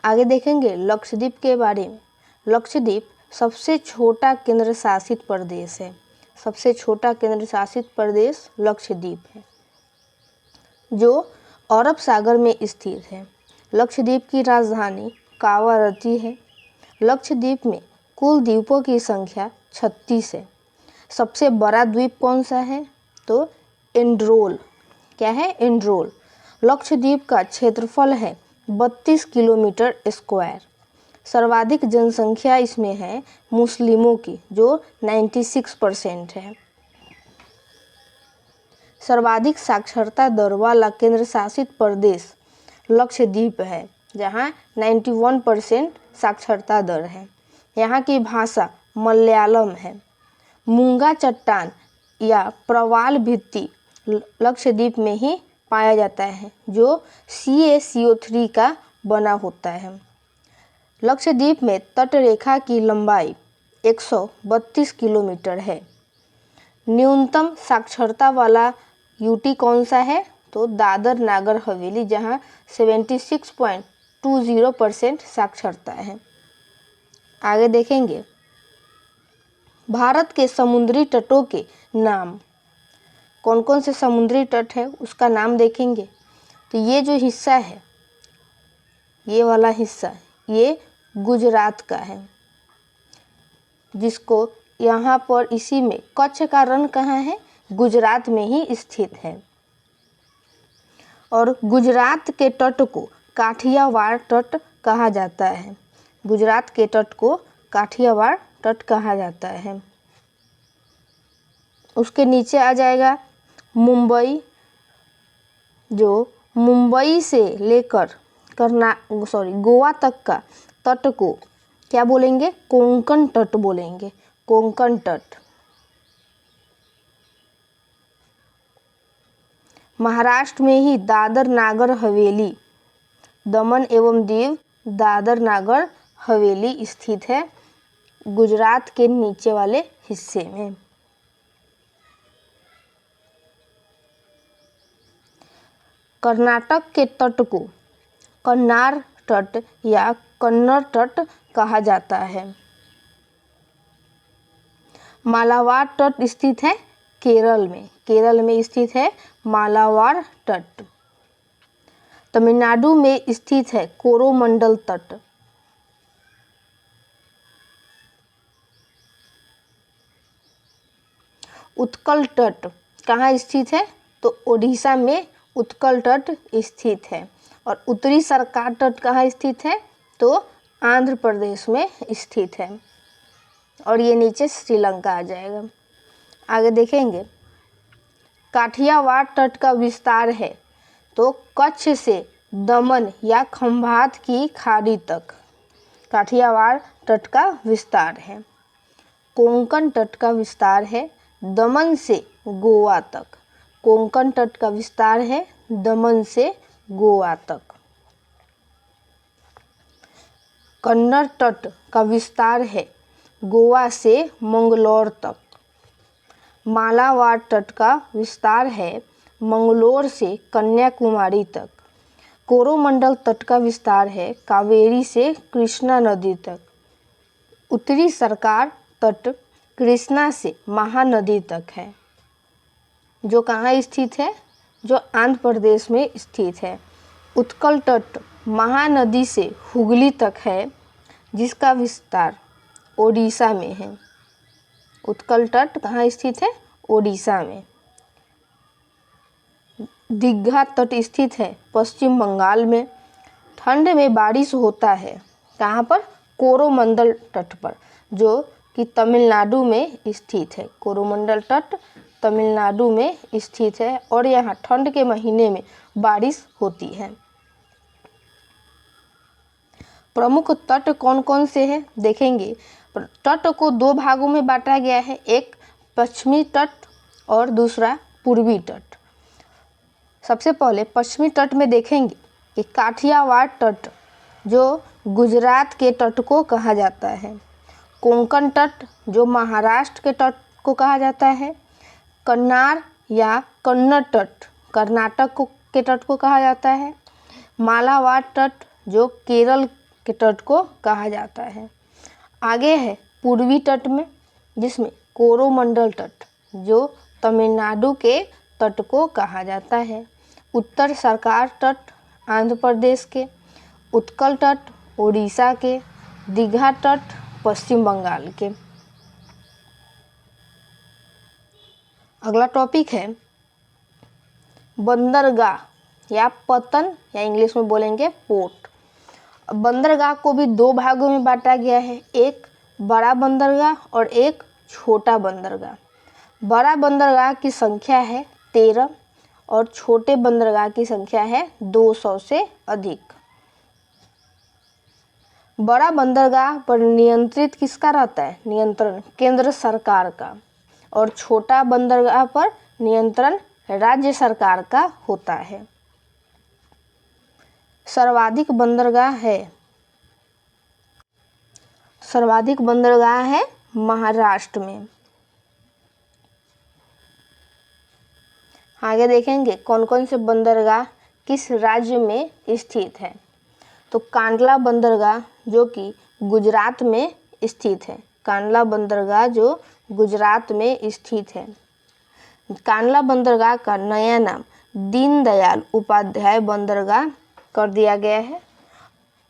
आगे देखेंगे लक्षद्वीप के बारे में। लक्षद्वीप सबसे छोटा केंद्र शासित प्रदेश है। सबसे छोटा केंद्र शासित प्रदेश लक्षद्वीप है, जो अरब सागर में स्थित है। लक्षद्वीप की राजधानी कावारत्ती है। लक्षद्वीप में कुल द्वीपों की संख्या 36 है। सबसे बड़ा द्वीप कौन सा है? तो एंड्रोल। क्या है? एंड्रोल। लक्षद्वीप का क्षेत्रफल है 32 किलोमीटर स्क्वायर। सर्वाधिक जनसंख्या इसमें है मुस्लिमों की, जो 96% है। सर्वाधिक साक्षरता दर वाला केंद्र शासित प्रदेश लक्षद्वीप है, जहाँ 91% साक्षरता दर है। यहाँ की भाषा मलयालम है। मूंगा चट्टान या प्रवाल भित्ति लक्षद्वीप में ही पाया जाता है, जो CaCO3 का बना होता है। लक्षद्वीप में तटरेखा की लंबाई 132 किलोमीटर है। न्यूनतम साक्षरता वाला यूटी कौन सा है? तो दादर नागर हवेली, जहां 76.20% साक्षरता है। आगे देखेंगे भारत के समुद्री तटों के नाम। कौन कौन से समुद्री तट है उसका नाम देखेंगे। तो ये जो हिस्सा है, ये वाला हिस्सा, ये गुजरात का है, जिसको यहाँ पर इसी में कच्छ का रण कहाँ है? गुजरात में ही स्थित है। और गुजरात के तट को काठियावाड़ तट कहा जाता है। गुजरात के तट को काठियावाड़ तट कहा जाता है। उसके नीचे आ जाएगा मुंबई, जो मुंबई से लेकर गोवा तक का तट को क्या बोलेंगे? कोंकण तट बोलेंगे, कोंकण तट। महाराष्ट्र में ही दादर नागर हवेली, दमन एवं दीव दादर नागर हवेली स्थित है, गुजरात के नीचे वाले हिस्से में। कर्नाटक के तट को कन्नार तट या कन्नड़ तट कहा जाता है। मालाबार तट स्थित है केरल में, केरल में स्थित है मालाबार तट। तमिलनाडु में स्थित है कोरोमंडल तट। उत्कल तट कहाँ स्थित है? तो ओडिशा में उत्कल तट स्थित है। और उत्तरी सरकार तट कहाँ स्थित है? तो आंध्र प्रदेश में स्थित है। और ये नीचे श्रीलंका आ जाएगा। आगे देखेंगे काठियावाड़ तट का विस्तार है तो कच्छ से दमन या खंभात की खाड़ी तक काठियावाड़ तट का विस्तार है। कोंकण तट का विस्तार है दमन से गोवा तक। कोंकण तट का विस्तार है दमन से गोवा तक। कन्नड़ तट का विस्तार है गोवा से मंगलौर तक। मालाबार तट का विस्तार है मंगलोर से कन्याकुमारी तक। कोरोमंडल तट का विस्तार है कावेरी से कृष्णा नदी तक। उत्तरी सरकार तट कृष्णा से महानदी तक है, जो कहाँ स्थित है? जो आंध्र प्रदेश में स्थित है। उत्कल तट महानदी से हुगली तक है, जिसका विस्तार ओडिशा में है। उत्कल तट कहाँ स्थित है? ओडिशा में। दीघा तट स्थित है पश्चिम बंगाल में। ठंड में बारिश होता है कहाँ पर? कोरोमंडल तट पर, जो कि तमिलनाडु में स्थित है। कोरोमंडल तट तमिलनाडु में स्थित है और यहाँ ठंड के महीने में बारिश होती है। प्रमुख तट कौन कौन से हैं देखेंगे। तट को दो भागों में बांटा गया है, एक पश्चिमी तट और दूसरा पूर्वी तट। सबसे पहले पश्चिमी तट में देखेंगे कि काठियावाड़ तट, जो गुजरात के तट को कहा जाता है। कोंकण तट, जो महाराष्ट्र के तट को कहा जाता है। कन्नार या कन्नड़ तट, कर्नाटक के तट को कहा जाता है। मालाबार तट, जो केरल के तट को कहा जाता है। आगे है पूर्वी तट में, जिसमें कोरोमंडल तट, जो तमिलनाडु के तट को कहा जाता है। उत्तर सरकार तट आंध्र प्रदेश के। उत्कल तट ओडिशा के। दीघा तट पश्चिम बंगाल के। अगला टॉपिक है बंदरगाह या पतन या इंग्लिश में बोलेंगे पोर्ट। बंदरगाह को भी दो भागों में बांटा गया है, एक बड़ा बंदरगाह और एक छोटा बंदरगाह। बड़ा बंदरगाह की संख्या है 13 और छोटे बंदरगाह की संख्या है 200 से अधिक। बड़ा बंदरगाह पर नियंत्रित किसका रहता है? नियंत्रण केंद्र सरकार का। और छोटा बंदरगाह पर नियंत्रण राज्य सरकार का होता है। सर्वाधिक बंदरगाह है महाराष्ट्र में। आगे देखेंगे कौन कौन से बंदरगाह किस राज्य में स्थित है। तो कांडला बंदरगाह जो कि गुजरात में स्थित है। कांडला बंदरगाह जो गुजरात में स्थित है। कांडला बंदरगाह का नया नाम दीनदयाल उपाध्याय बंदरगाह कर दिया गया है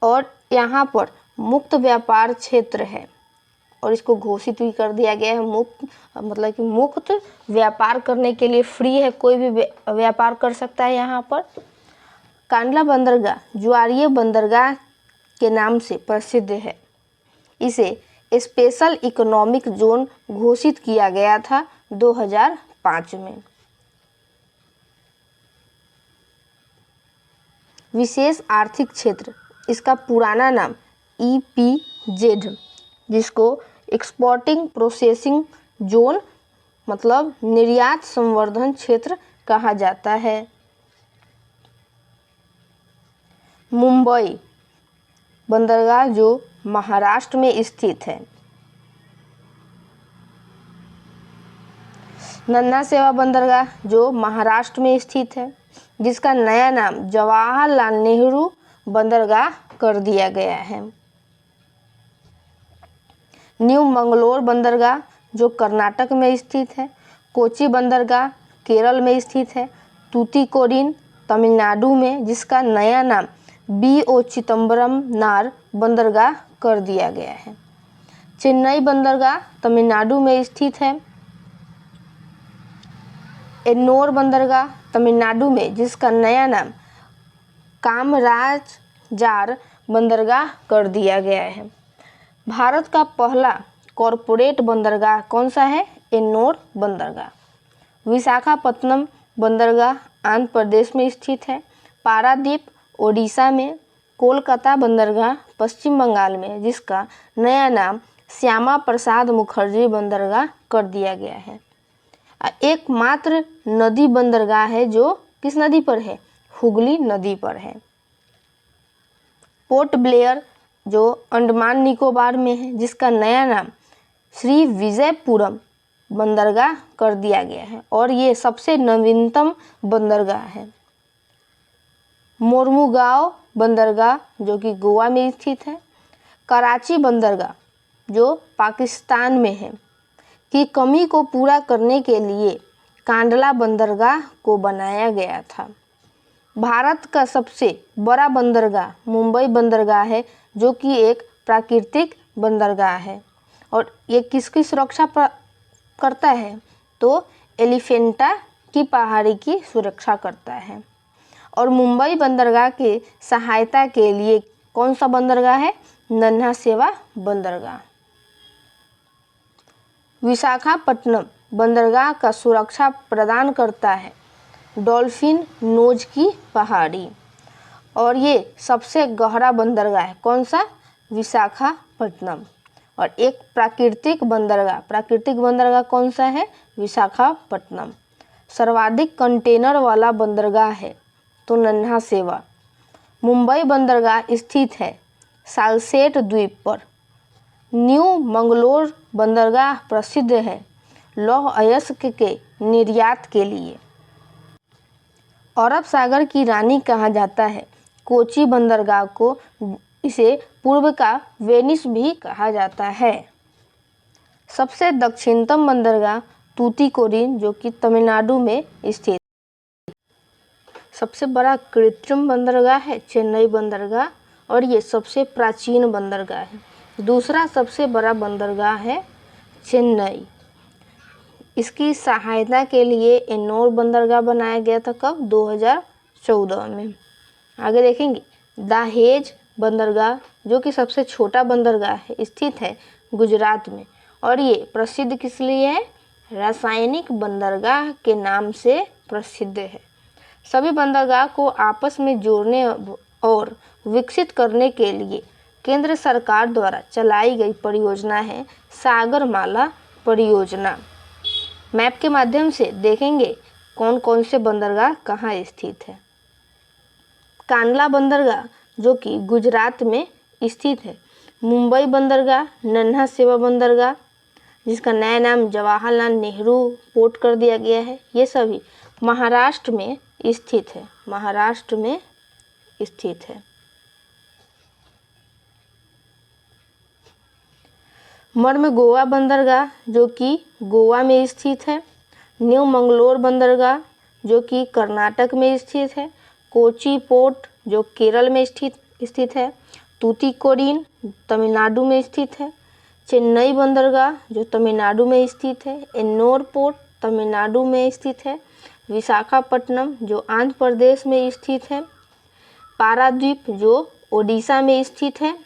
और यहाँ पर मुक्त व्यापार क्षेत्र है और इसको घोषित भी कर दिया गया है मुक्त, मतलब कि मुक्त व्यापार करने के लिए फ्री है, कोई भी व्यापार कर सकता है यहाँ पर। कांडला बंदरगाह ज्वारीय बंदरगाह के नाम से प्रसिद्ध है। इसे स्पेशल इकोनॉमिक जोन घोषित किया गया था 2005 में। विशेष आर्थिक क्षेत्र, इसका पुराना नाम EPZ, जिसको एक्सपोर्टिंग प्रोसेसिंग जोन मतलब निर्यात संवर्धन क्षेत्र कहा जाता है। मुंबई बंदरगाह जो महाराष्ट्र में स्थित है। नन्हा सेवा बंदरगाह जो महाराष्ट्र में स्थित है, जिसका नया नाम जवाहरलाल नेहरू बंदरगाह कर दिया गया है। न्यू मंगलोर बंदरगाह जो कर्नाटक में स्थित है। कोची बंदरगाह केरल में स्थित है। तूतीकोरिन तमिलनाडु में, जिसका नया नाम BO चिदम्बरम नार बंदरगाह कर दिया गया है। चेन्नई बंदरगाह तमिलनाडु में स्थित है। एन्नोर बंदरगाह तमिलनाडु में, जिसका नया नाम कामराजार बंदरगाह कर दिया गया है। भारत का पहला कॉरपोरेट बंदरगाह कौन सा है? एन्नोर बंदरगाह। विशाखापत्तनम बंदरगाह आंध्र प्रदेश में स्थित है। पारादीप ओडिशा में। कोलकाता बंदरगाह पश्चिम बंगाल में, जिसका नया नाम श्यामा प्रसाद मुखर्जी बंदरगाह कर दिया गया है। एकमात्र नदी बंदरगाह है जो किस नदी पर है? हुगली नदी पर है। पोर्ट ब्लेयर जो अंडमान निकोबार में है, जिसका नया नाम श्री विजयपुरम बंदरगाह कर दिया गया है और ये सबसे नवीनतम बंदरगाह है। मोरमुगांव बंदरगाह जो कि गोवा में स्थित है। कराची बंदरगाह जो पाकिस्तान में है की कमी को पूरा करने के लिए कांडला बंदरगाह को बनाया गया था। भारत का सबसे बड़ा बंदरगाह मुंबई बंदरगाह है, जो कि एक प्राकृतिक बंदरगाह है और ये किसकी सुरक्षा करता है? तो एलिफेंटा की पहाड़ी की सुरक्षा करता है। और मुंबई बंदरगाह के सहायता के लिए कौन सा बंदरगाह है? नन्हा सेवा बंदरगाह। विशाखापट्टनम बंदरगाह का सुरक्षा प्रदान करता है डॉल्फिन नोज की पहाड़ी और ये सबसे गहरा बंदरगाह है। कौन सा? विशाखापट्टनम। और एक प्राकृतिक बंदरगाह कौन सा है? विशाखापट्टनम। सर्वाधिक कंटेनर वाला बंदरगाह है तो नन्हा सेवा। मुंबई बंदरगाह स्थित है सालसेट द्वीप पर। न्यू मंगलोर बंदरगाह प्रसिद्ध है लौह अयस्क के निर्यात के लिए। अरब सागर की रानी कहा जाता है कोची बंदरगाह को, इसे पूर्व का वेनिस भी कहा जाता है। सबसे दक्षिणतम बंदरगाह तूतीकोरिन जो कि तमिलनाडु में स्थित। सबसे बड़ा कृत्रिम बंदरगाह है चेन्नई बंदरगाह और ये सबसे प्राचीन बंदरगाह है। दूसरा सबसे बड़ा बंदरगाह है चेन्नई। इसकी सहायता के लिए एन्नोर बंदरगाह बनाया गया था कब? 2014 में। आगे देखेंगे दहेज बंदरगाह जो कि सबसे छोटा बंदरगाह है, स्थित है गुजरात में और ये प्रसिद्ध किस लिए है? रासायनिक बंदरगाह के नाम से प्रसिद्ध है। सभी बंदरगाह को आपस में जोड़ने और विकसित करने के लिए केंद्र सरकार द्वारा चलाई गई परियोजना है सागरमाला परियोजना। मैप के माध्यम से देखेंगे कौन कौन से बंदरगाह कहाँ स्थित है। कांडला बंदरगाह जो कि गुजरात में स्थित है। मुंबई बंदरगाह, नन्हा सेवा बंदरगाह जिसका नया नाम जवाहरलाल नेहरू पोर्ट कर दिया गया है, ये सभी महाराष्ट्र में स्थित है। महाराष्ट्र में स्थित है। मर्मगोवा बंदरगाह जो कि गोवा में स्थित है। न्यू मंगलोर बंदरगाह जो कि कर्नाटक में स्थित है। कोची पोर्ट जो केरल में स्थित है। तूतीकोरिन तमिलनाडु में स्थित है। चेन्नई बंदरगाह जो तमिलनाडु में स्थित है। एन्नोर पोर्ट तमिलनाडु में स्थित है। विशाखापट्टनम जो आंध्र प्रदेश में स्थित है। पारादीप जो ओडिशा में स्थित है।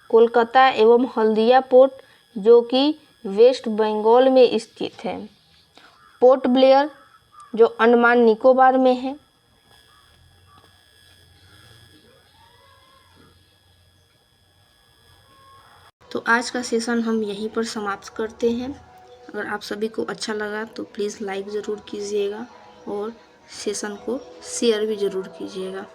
कोलकाता एवं हल्दिया पोर्ट जो कि वेस्ट बंगाल में स्थित है। पोर्ट ब्लेयर जो अंडमान निकोबार में है। तो आज का सेशन हम यहीं पर समाप्त करते हैं। अगर आप सभी को अच्छा लगा तो प्लीज़ लाइक ज़रूर कीजिएगा और सेशन को शेयर भी ज़रूर कीजिएगा।